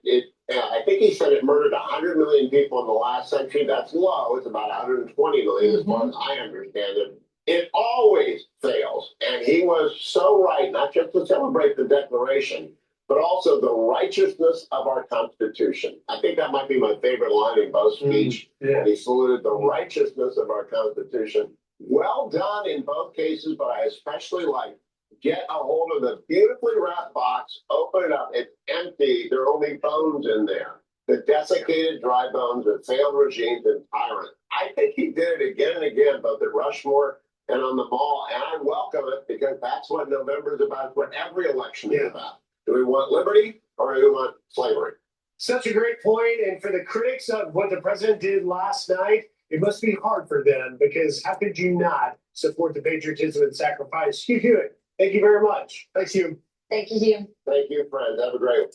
I think he said it murdered 100 million people in the last century. That's low. It's about 120 million as far as I understand it. It always fails. And he was so right, not just to celebrate the Declaration, but also the righteousness of our Constitution. I think that might be my favorite line in both speech. He saluted the righteousness of our Constitution. Well done in both cases, but I especially like, get a hold of the beautifully wrapped box, open it up, it's empty, there are only bones in there. The desiccated dry bones of failed regimes and tyrants. I think he did it again and again, both at Rushmore and on the Mall, and I welcome it because that's what November is about, what every election is about. Do we want liberty or do we want slavery? Such a great point, and for the critics of what the president did last night, it must be hard for them because how could you not support the patriotism and sacrifice? Hugh Hewitt, thank you very much. Thanks, Hugh. Thank you, Hugh. Thank you, friends. Have a great one.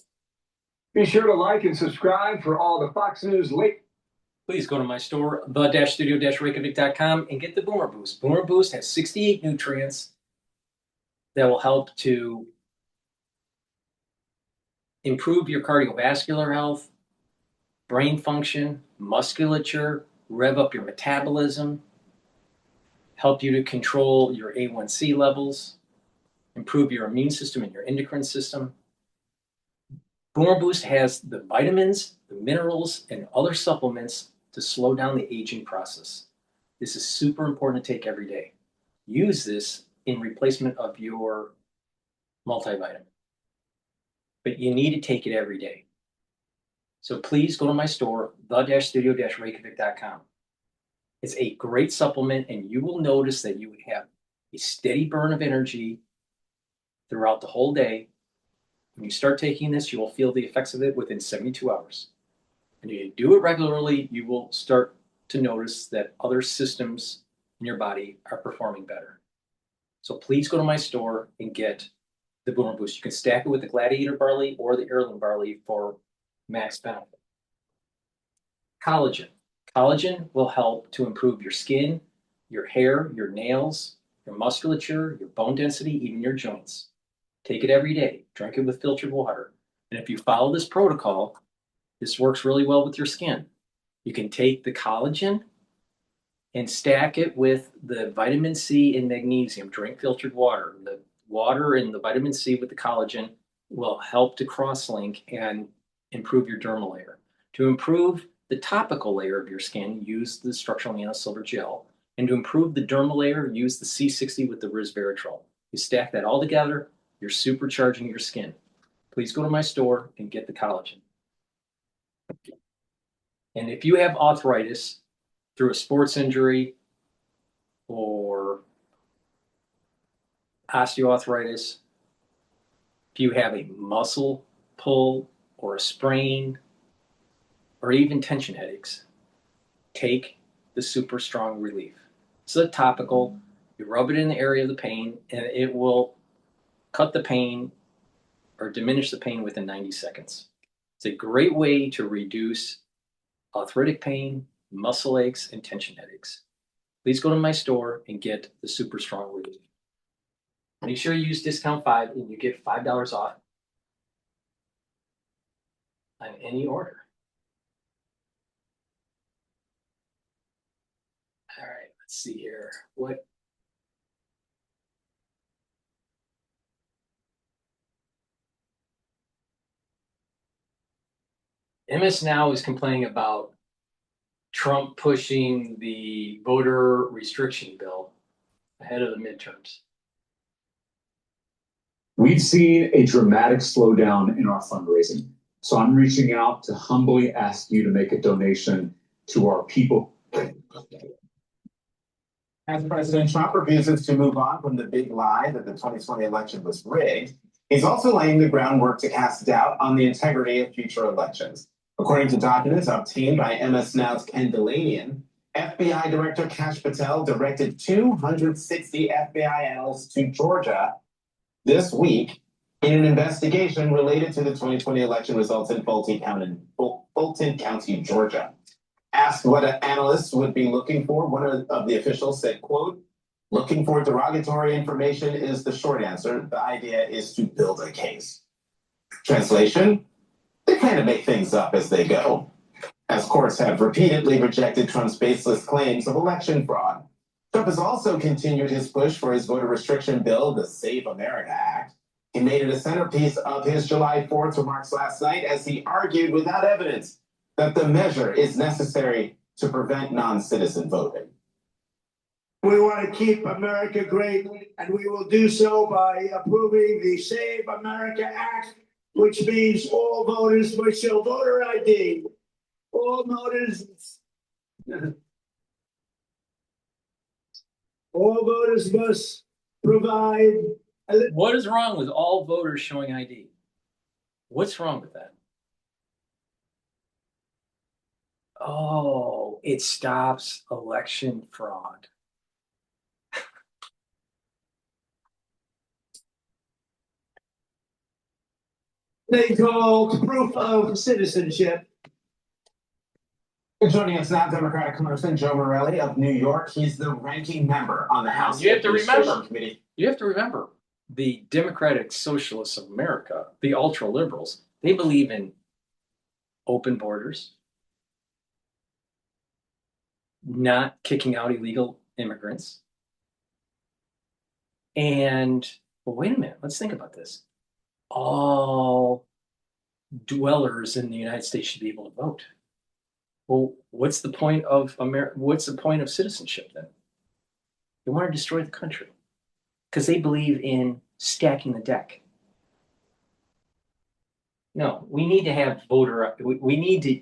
Be sure to like and subscribe for all the Fox News late. Please go to my store, the-studio-reykjavik.com, and get the Boomer Boost. Boomer Boost has 68 nutrients that will help to improve your cardiovascular health, brain function, musculature, rev up your metabolism, help you to control your A1C levels, improve your immune system and your endocrine system. Boomer Boost has the vitamins, the minerals, and other supplements to slow down the aging process. This is super important to take every day. Use this in replacement of your multivitamin, but you need to take it every day. So please go to my store, the-studio-reykjavik.com. It's a great supplement, and you will notice that you have a steady burn of energy throughout the whole day. When you start taking this, you will feel the effects of it within 72 hours. And if you do it regularly, you will start to notice that other systems in your body are performing better. So please go to my store and get the Boomer Boost. You can stack it with the Gladiator barley or the heirloom barley for max benefit. Collagen. Collagen will help to improve your skin, your hair, your nails, your musculature, your bone density, even your joints. Take it every day. Drink it with filtered water. And if you follow this protocol, this works really well with your skin. You can take the collagen and stack it with the vitamin C and magnesium. Drink filtered water. The water and the vitamin C with the collagen will help to cross-link and improve your dermal layer. To improve the topical layer of your skin, use the structural nanosilver gel. And to improve the dermal layer, use the C60 with the resveratrol. You stack that all together, you're supercharging your skin. Please go to my store and get the collagen. And if you have arthritis through a sports injury or osteoarthritis, if you have a muscle pull or a sprain or even tension headaches, take the Super Strong Relief. It's a topical. You rub it in the area of the pain and it will cut the pain or diminish the pain within 90 seconds. It's a great way to reduce arthritic pain, muscle aches, and tension headaches. Please go to my store and get the Super Strong Relief. Make sure you use discount 5 and you get $5 off on any order. All right, let's see here. What? MS Now is complaining about Trump pushing the voter restriction bill ahead of the midterms. We've seen a dramatic slowdown in our fundraising. So I'm reaching out to humbly ask you to make a donation to our people. As President Trump refuses to move on from the big lie that the 2020 election was rigged, he's also laying the groundwork to cast doubt on the integrity of future elections. According to documents obtained by MS Now's Ken Delanian, FBI Director Kash Patel directed 260 FBI analysts to Georgia this week in an investigation related to the 2020 election results in Fulton County, Georgia. Asked what analysts would be looking for, one of the officials said, quote, "Looking for derogatory information is the short answer. The idea is to build a case." Translation, they kind of make things up as they go. As courts have repeatedly rejected Trump's baseless claims of election fraud. Trump has also continued his push for his voter restriction bill, the Save America Act. He made it a centerpiece of his July 4th remarks last night as he argued without evidence that the measure is necessary to prevent non-citizen voting. We want to keep America great, and we will do so by approving the Save America Act, which means all voters must show voter ID. All voters must provide. What is wrong with all voters showing ID? What's wrong with that? Oh, it stops election fraud. They call proof of citizenship. Joining us now, Democratic Congressman Joe Morelli of New York. He's the ranking member on the House You have to Administration Committee. You have to remember, the Democratic Socialists of America, the ultra liberals, they believe in open borders, not kicking out illegal immigrants. And, well, wait a minute, let's think about this. All dwellers in the United States should be able to vote. Well, what's the point of what's the point of citizenship then? They want to destroy the country because they believe in stacking the deck. No, we need to have voter. We need to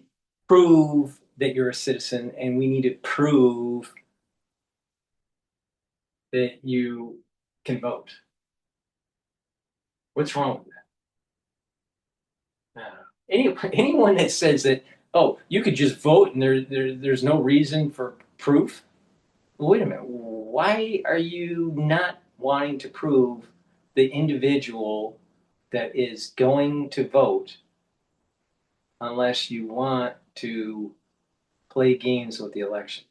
prove that you're a citizen, and we need to prove that you can vote. What's wrong with that? Anyone that says that, oh, you could just vote and there's no reason for proof. Well, wait a minute. Why are you not wanting to prove the individual that is going to vote unless you want to play games with the election?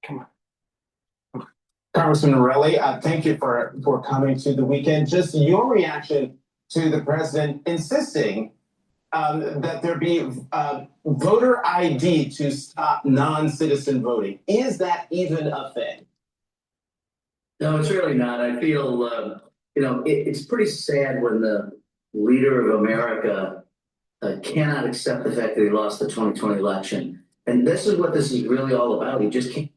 Come on. Congressman Morelli, thank you for coming to the weekend. Just your reaction to the president insisting that there be voter ID to stop non-citizen voting. Is that even a thing? No, it's really not. I feel, it's pretty sad when the leader of America cannot accept the fact that he lost the 2020 election. And this is what this is really all about. He just can't.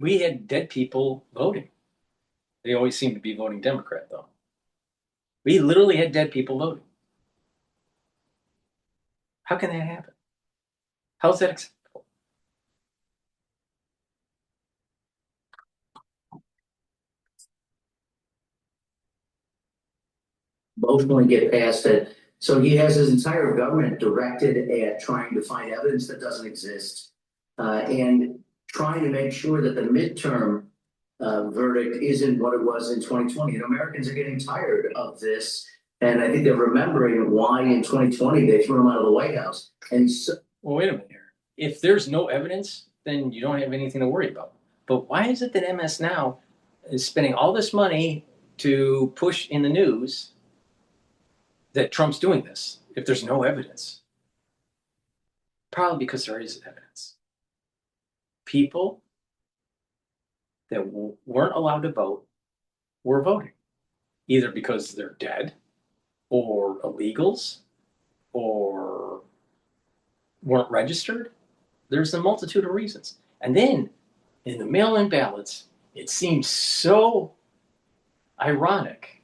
We had dead people voting. They always seem to be voting Democrat, though. We literally had dead people voting. How can that happen? How's that acceptable? Emotionally get past it. So he has his entire government directed at trying to find evidence that doesn't exist and trying to make sure that the midterm verdict isn't what it was in 2020. And Americans are getting tired of this. And I think they're remembering why in 2020 they threw him out of the White House. And so, well, wait a minute here. If there's no evidence, then you don't have anything to worry about. But why is it that MS Now is spending all this money to push in the news that Trump's doing this if there's no evidence? Probably because there is evidence. People that weren't allowed to vote were voting, either because they're dead or illegals or weren't registered. There's a multitude of reasons. And then in the mail-in ballots, it seems so ironic,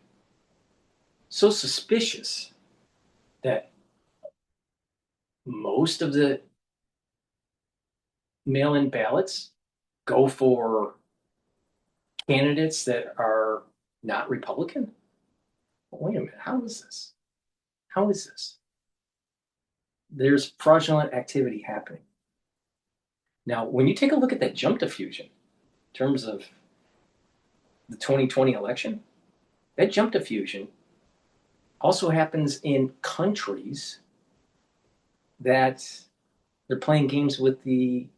so suspicious that most of the mail-in ballots go for candidates that are not Republican. Wait a minute, how is this? How is this? There's fraudulent activity happening. Now, when you take a look at that jump diffusion in terms of the 2020 election, that jump diffusion also happens in countries that they're playing games with the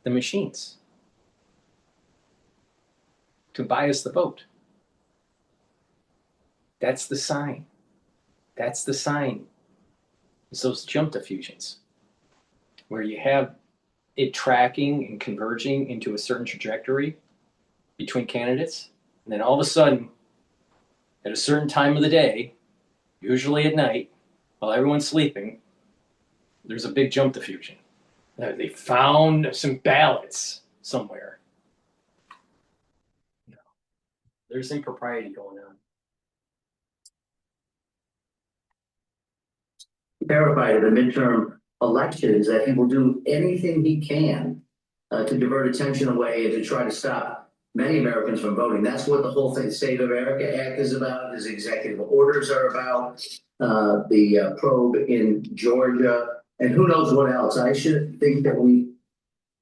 machines to bias the vote. That's the sign. That's the sign. It's those jump diffusions where you have it tracking and converging into a certain trajectory between candidates. And then all of a sudden, at a certain time of the day, usually at night, while everyone's sleeping, there's a big jump diffusion. They found some ballots somewhere. There's impropriety going on. terrified of the midterm elections that he will do anything he can to divert attention away and to try to stop many Americans from voting. That's what the whole thing, Save America Act is about, his executive orders are about, the probe in Georgia, and who knows what else. I should think that we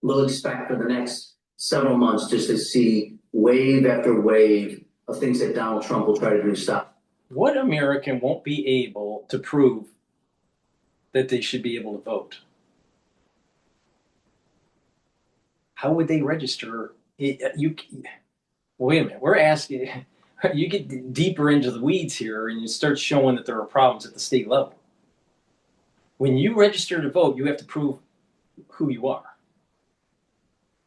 will expect for the next several months just to see wave after wave of things that Donald Trump will try to do to stop. What American won't be able to prove that they should be able to vote? How would they register? Wait a minute, we're asking, you get deeper into the weeds here and you start showing that there are problems at the state level. When you register to vote, you have to prove who you are.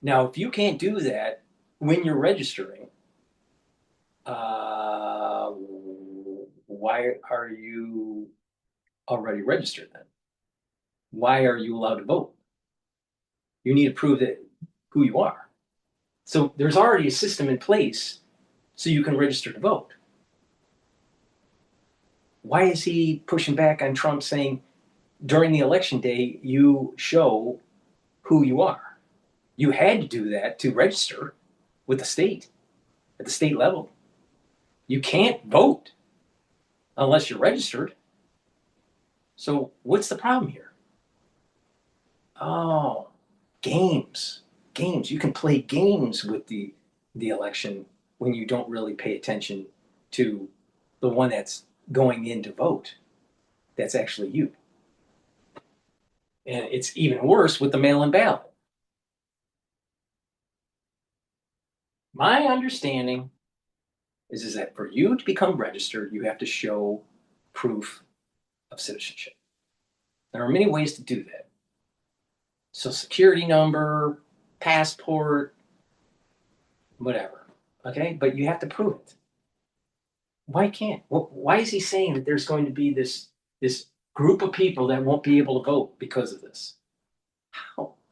Now, if you can't do that when you're registering, Why are you already registered then? Why are you allowed to vote? You need to prove that who you are. So there's already a system in place so you can register to vote. Why is he pushing back on Trump saying during the election day, you show who you are? You had to do that to register with the state at the state level. You can't vote unless you're registered. So what's the problem here? Oh, games. Games. You can play games with the election when you don't really pay attention to the one that's going in to vote. That's actually you. And it's even worse with the mail-in ballot. My understanding is that for you to become registered, you have to show proof of citizenship. There are many ways to do that. Social security number, passport, whatever. Okay, but you have to prove it. Why can't? Why is he saying that there's going to be this group of people that won't be able to vote because of this?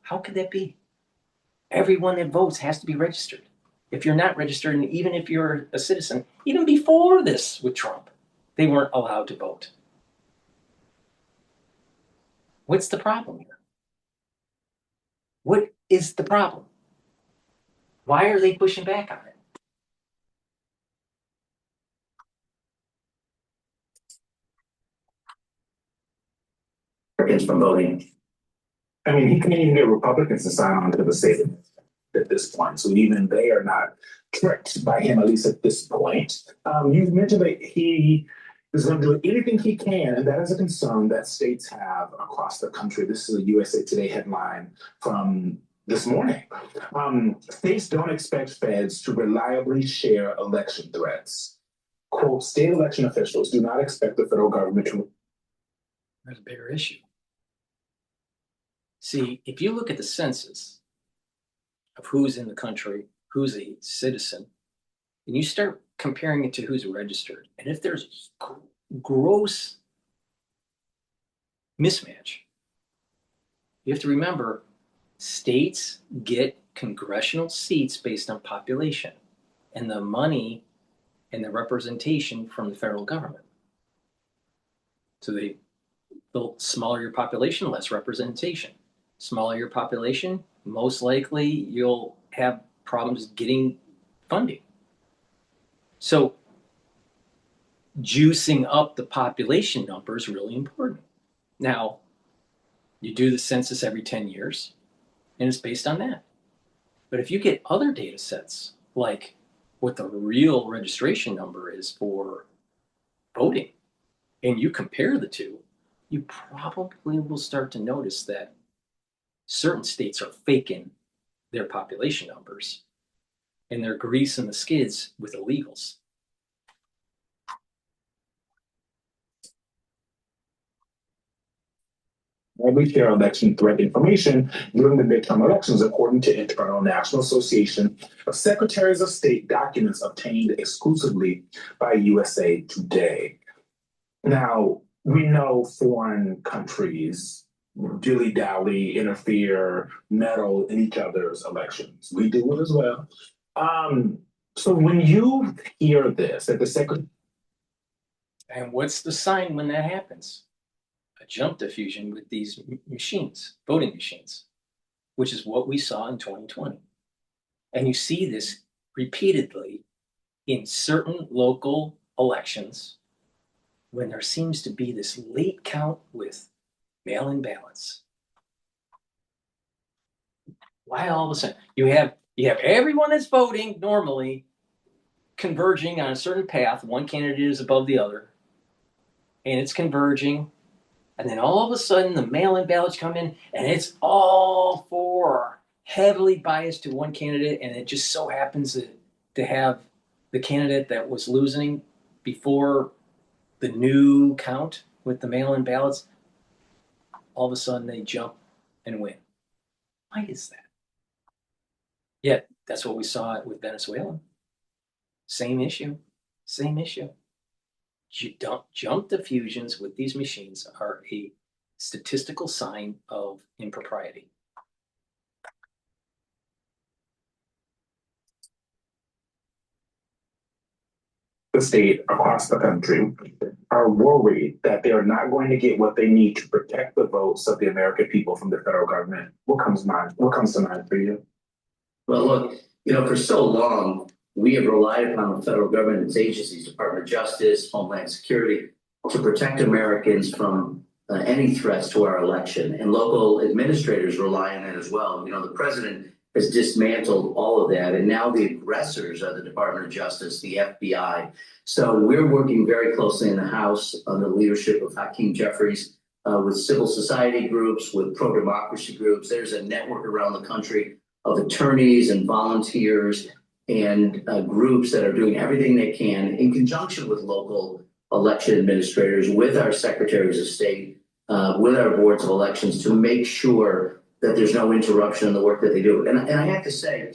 How could that be? Everyone that votes has to be registered. If you're not registered, and even if you're a citizen, even before this with Trump, they weren't allowed to vote. What's the problem here? What is the problem? Why are they pushing back on it? Americans from voting. I mean, he can't even get Republicans to sign on to the statement at this point. So even they are not tricked by him, at least at this point. You've mentioned that he is going to do anything he can, and that is a concern that states have across the country. This is a USA Today headline from this morning. States don't expect feds to reliably share election threats. Quote, state election officials do not expect the federal government to. There's a bigger issue. See, if you look at the census of who's in the country, who's a citizen, and you start comparing it to who's registered, and if there's gross mismatch, you have to remember states get congressional seats based on population and the money and the representation from the federal government. So the smaller your population, less representation. Smaller your population, most likely you'll have problems getting funding. So juicing up the population number is really important. Now, you do the census every 10 years, and it's based on that. But if you get other data sets, like what the real registration number is for voting, and you compare the two, you probably will start to notice that certain states are faking their population numbers, and they're greasing the skids with illegals. We share election threat information during the midterm elections, according to Internal National Association of Secretaries of State documents obtained exclusively by USA Today. Now, we know foreign countries dilly-dally, interfere, meddle in each other's elections. We do it as well. So when you hear this, that the secretary. And what's the sign when that happens? A jump diffusion with these machines, voting machines, which is what we saw in 2020. And you see this repeatedly in certain local elections when there seems to be this late count with mail-in ballots. Why all of a sudden? You have everyone that's voting normally converging on a certain path. One candidate is above the other, and it's converging. And then all of a sudden, the mail-in ballots come in, and it's all for heavily biased to one candidate, and it just so happens to have the candidate that was losing before the new count with the mail-in ballots. All of a sudden, they jump and win. Why is that? Yet, that's what we saw with Venezuela. Same issue. Jump diffusions with these machines are a statistical sign of impropriety. The state across the country are worried that they are not going to get what they need to protect the votes of the American people from the federal government. What comes to mind for you? Well, look, for so long, we have relied upon the federal government and its agencies, Department of Justice, Homeland Security, to protect Americans from any threats to our election. And local administrators rely on it as well. The president has dismantled all of that. And now the aggressors are the Department of Justice, the FBI. So we're working very closely in the House under the leadership of Hakeem Jeffries with civil society groups, with pro-democracy groups. There's a network around the country of attorneys and volunteers and groups that are doing everything they can in conjunction with local election administrators, with our secretaries of state, with our boards of elections to make sure that there's no interruption in the work that they do. And I have to say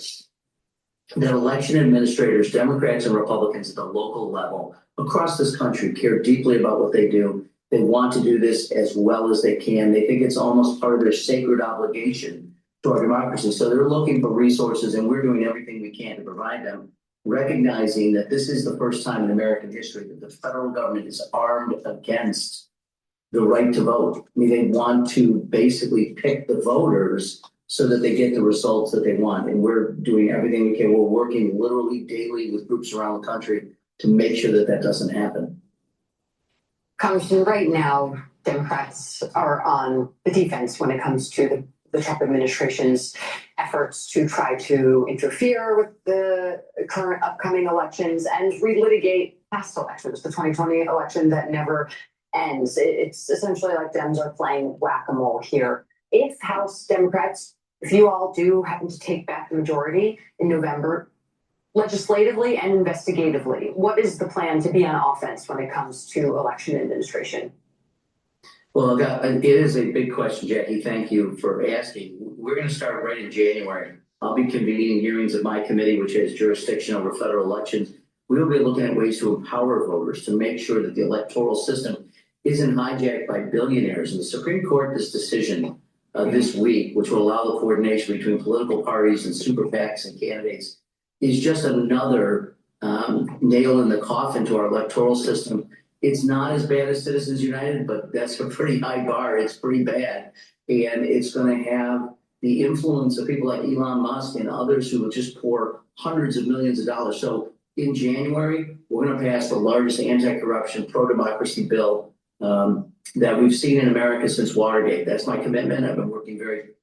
that election administrators, Democrats and Republicans at the local level across this country care deeply about what they do. They want to do this as well as they can. They think it's almost part of their sacred obligation to our democracy. So they're looking for resources, and we're doing everything we can to provide them, recognizing that this is the first time in American history that the federal government is armed against the right to vote. I mean, they want to basically pick the voters so that they get the results that they want. And we're doing everything we can. We're working literally daily with groups around the country to make sure that that doesn't happen. Congressman, right now, Democrats are on the defense when it comes to the Trump administration's efforts to try to interfere with the current upcoming elections and relitigate past elections, the 2020 election that never ends. It's essentially like Dems are playing whack-a-mole here. If House Democrats, if you all do happen to take back the majority in November, legislatively and investigatively, what is the plan to be on offense when it comes to election administration? Well, it is a big question, Jackie. Thank you for asking. We're going to start right in January. I'll be convening hearings of my committee, which has jurisdiction over federal elections. We'll be looking at ways to empower voters to make sure that the electoral system isn't hijacked by billionaires. And the Supreme Court, this decision this week, which will allow the coordination between political parties and super PACs and candidates, is just another nail in the coffin to our electoral system. It's not as bad as Citizens United, but that's a pretty high bar. It's pretty bad. And it's going to have the influence of people like Elon Musk and others who will just pour hundreds of millions of dollars. So in January, we're going to pass the largest anti-corruption, pro-democracy bill that we've seen in America since Watergate. That's my commitment. I've been working very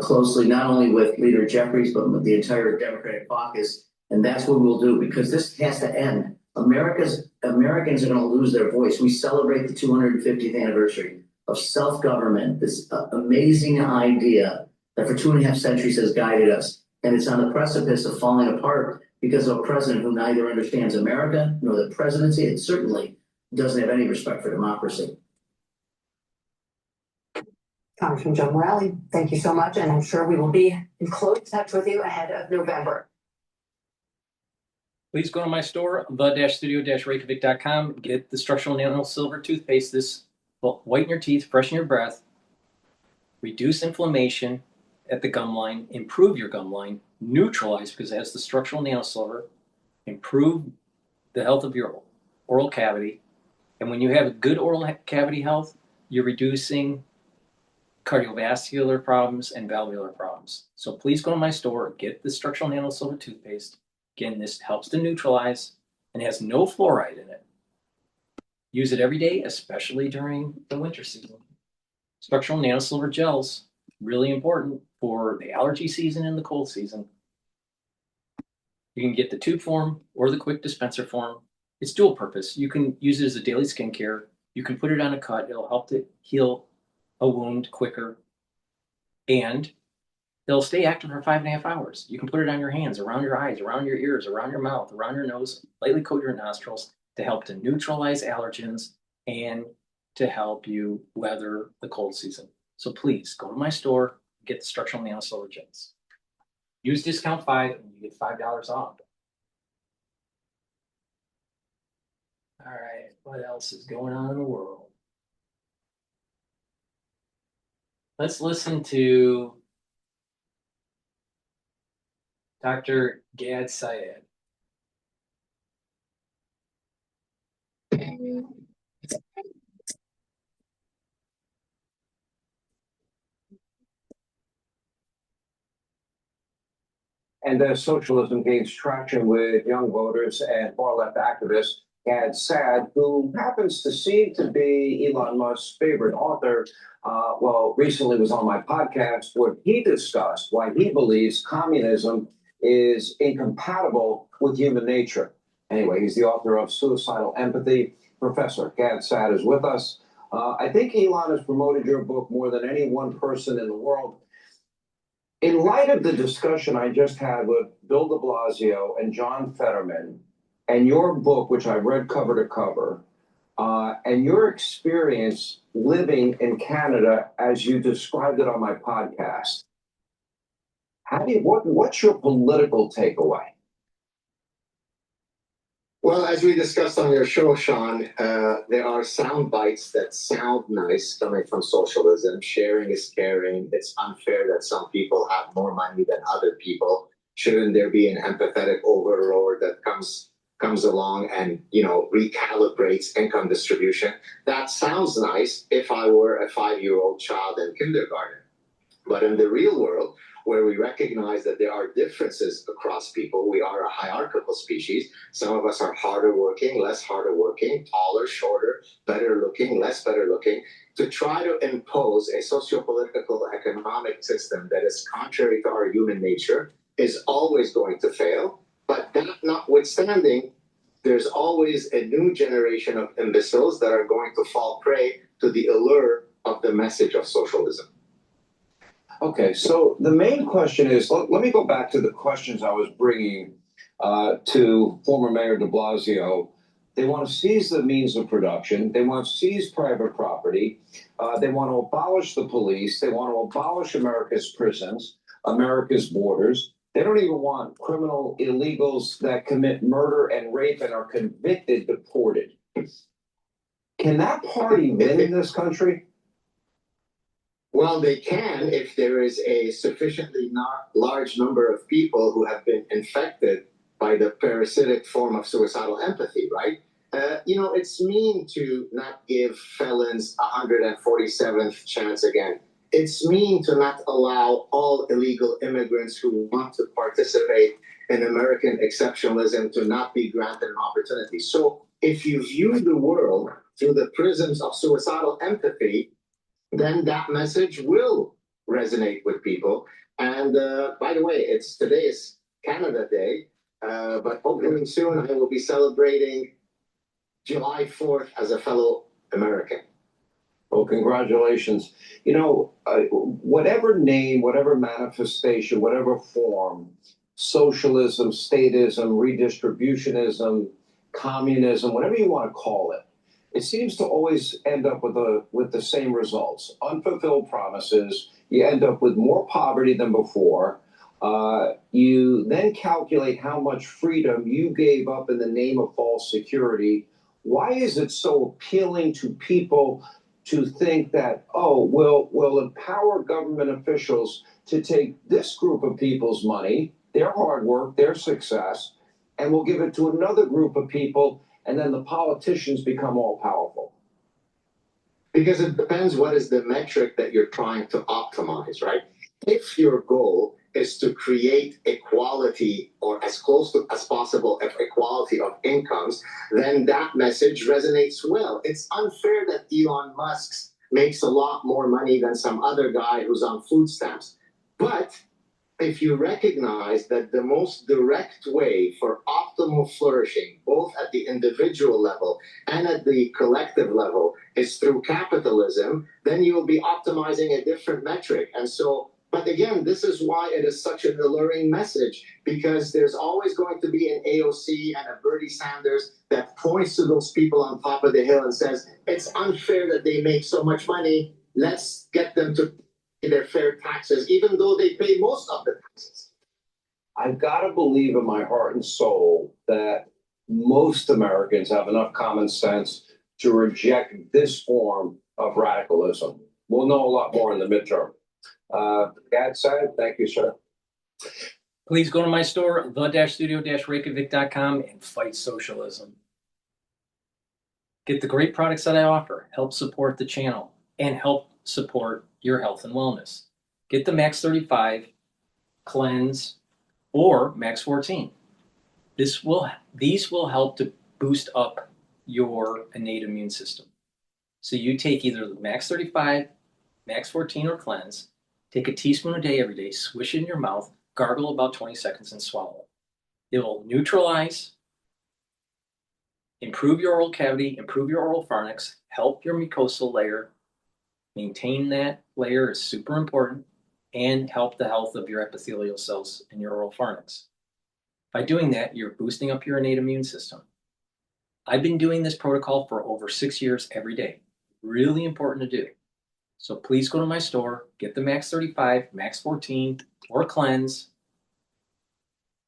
closely, not only with Leader Jeffries, but with the entire Democratic caucus. And that's what we'll do, because this has to end. Americans are going to lose their voice. We celebrate the 250th anniversary of self-government, this amazing idea that for 2.5 centuries has guided us. And it's on the precipice of falling apart because of a president who neither understands America nor the presidency, and certainly doesn't have any respect for democracy. Congressman Joe Morale, thank you so much. And I'm sure we will be in close touch with you ahead of November. Please go to my store, the-studio-reykjavik.com. Get the structural nano silver toothpaste. This will whiten your teeth, freshen your breath, reduce inflammation at the gum line, improve your gum line, neutralize because it has the structural nano silver, improve the health of your oral cavity. And when you have good oral cavity health, you're reducing cardiovascular problems and valvular problems. So please go to my store, get the structural nano silver toothpaste. Again, this helps to neutralize and has no fluoride in it. Use it every day, especially during the winter season. Structural nano silver gels, really important for the allergy season and the cold season. You can get the tube form or the quick dispenser form. It's dual purpose. You can use it as a daily skincare. You can put it on a cut. It'll help to heal a wound quicker. And it'll stay active for 5.5 hours. You can put it on your hands, around your eyes, around your ears, around your mouth, around your nose, lightly coat your nostrils to help to neutralize allergens and to help you weather the cold season. So please go to my store, get the structural nano silver gels. Use discount 5 and you get $5 off. All right, what else is going on in the world? Let's listen to Dr. Gad Syed. And as socialism gains traction with young voters and far left activists, Gad Saad, who happens to seem to be Elon Musk's favorite author, recently was on my podcast where he discussed why he believes communism is incompatible with human nature. Anyway, he's the author of Suicidal Empathy. Professor Gad Saad is with us. I think Elon has promoted your book more than any one person in the world. In light of the discussion I just had with Bill de Blasio and John Fetterman, and your book, which I read cover to cover, and your experience living in Canada as you described it on my podcast, what's your political takeaway? Well, as we discussed on your show, Sean, there are sound bites that sound nice coming from socialism. Sharing is caring. It's unfair that some people have more money than other people. Shouldn't there be an empathetic overlord that comes along and, recalibrates income distribution? That sounds nice if I were a 5-year-old child in kindergarten. But in the real world, where we recognize that there are differences across people, we are a hierarchical species. Some of us are harder working, less harder working, taller, shorter, better looking, less better looking. To try to impose a socio-political economic system that is contrary to our human nature is always going to fail. But that notwithstanding, there's always a new generation of imbeciles that are going to fall prey to the allure of the message of socialism. Okay, so the main question is, let me go back to the questions I was bringing to former Mayor de Blasio. They want to seize the means of production. They want to seize private property. They want to abolish the police. They want to abolish America's prisons, America's borders. They don't even want criminal illegals that commit murder and rape and are convicted deported. Can that party win in this country? Well, they can if there is a sufficiently large number of people who have been infected by the parasitic form of suicidal empathy, right? It's mean to not give felons a 147th chance again. It's mean to not allow all illegal immigrants who want to participate in American exceptionalism to not be granted an opportunity. So if you view the world through the prisms of suicidal empathy, then that message will resonate with people. And by the way, today is Canada Day, but hopefully soon I will be celebrating July 4th as a fellow American. Well, congratulations. Whatever name, whatever manifestation, whatever form, socialism, statism, redistributionism, communism, whatever you want to call it, it seems to always end up with the same results. Unfulfilled promises. You end up with more poverty than before. You then calculate how much freedom you gave up in the name of false security. Why is it so appealing to people to think that, we'll empower government officials to take this group of people's money, their hard work, their success, and we'll give it to another group of people, and then the politicians become all powerful? Because it depends what is the metric that you're trying to optimize, right? If your goal is to create equality or as close to as possible of equality of incomes, then that message resonates well. It's unfair that Elon Musk makes a lot more money than some other guy who's on food stamps. But if you recognize that the most direct way for optimal flourishing, both at the individual level and at the collective level, is through capitalism, then you will be optimizing a different metric. And so, but again, this is why it is such an alluring message, because there's always going to be an AOC and a Bernie Sanders that points to those people on top of the hill and says, it's unfair that they make so much money. Let's get them to their fair taxes, even though they pay most of the taxes. I've got to believe in my heart and soul that most Americans have enough common sense to reject this form of radicalism. We'll know a lot more in the midterm. That said, thank you, sir. Please go to my store, the-studio-reykjavik.com, and fight socialism. Get the great products that I offer, help support the channel, and help support your health and wellness. Get the Max 35, Cleanse, or Max 14. These will help to boost up your innate immune system. So you take either the Max 35, Max 14, or Cleanse, take a teaspoon a day every day, swish it in your mouth, gargle about 20 seconds, and swallow it. It will neutralize, improve your oral cavity, improve your oral pharynx, help your mucosal layer. Maintain that layer is super important, and help the health of your epithelial cells in your oral pharynx. By doing that, you're boosting up your innate immune system. I've been doing this protocol for over 6 years every day. Really important to do. So please go to my store, get the Max 35, Max 14, or Cleanse.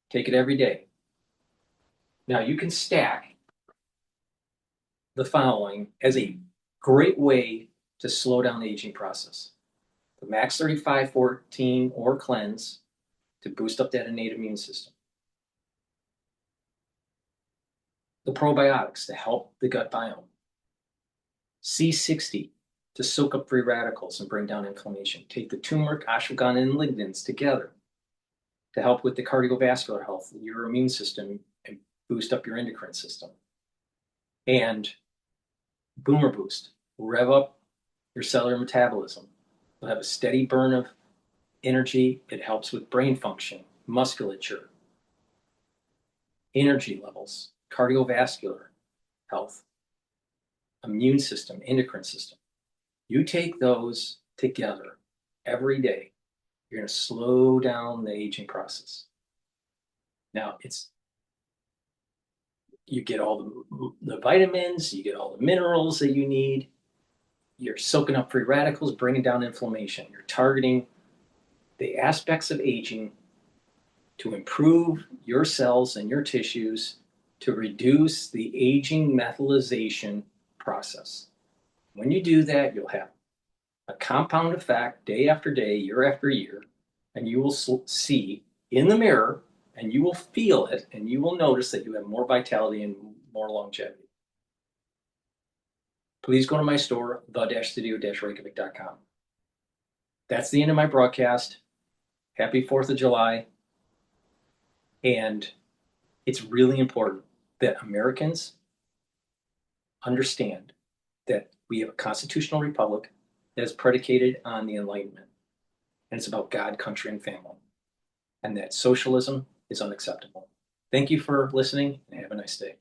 Take it every day. Now you can stack the following as a great way to slow down the aging process. The Max 35, 14, or Cleanse to boost up that innate immune system. The probiotics to help the gut biome. C60 to soak up free radicals and bring down inflammation. Take the turmeric, ashwagandha, and lignans together to help with the cardiovascular health of your immune system and boost up your endocrine system. And Boomer Boost, rev up your cellular metabolism. You'll have a steady burn of energy. It helps with brain function, musculature, energy levels, cardiovascular health, immune system, endocrine system. You take those together every day, you're going to slow down the aging process. Now, you get all the vitamins, you get all the minerals that you need. You're soaking up free radicals, bringing down inflammation. You're targeting the aspects of aging to improve your cells and your tissues to reduce the aging methylation process. When you do that, you'll have a compound effect day after day, year after year, and you will see in the mirror, and you will feel it, and you will notice that you have more vitality and more longevity. Please go to my store, the-studio-reykjavik.com. That's the end of my broadcast. Happy 4th of July. And it's really important that Americans understand that we have a constitutional republic that is predicated on the Enlightenment. And it's about God, country, and family. And that socialism is unacceptable. Thank you for listening, and have a nice day.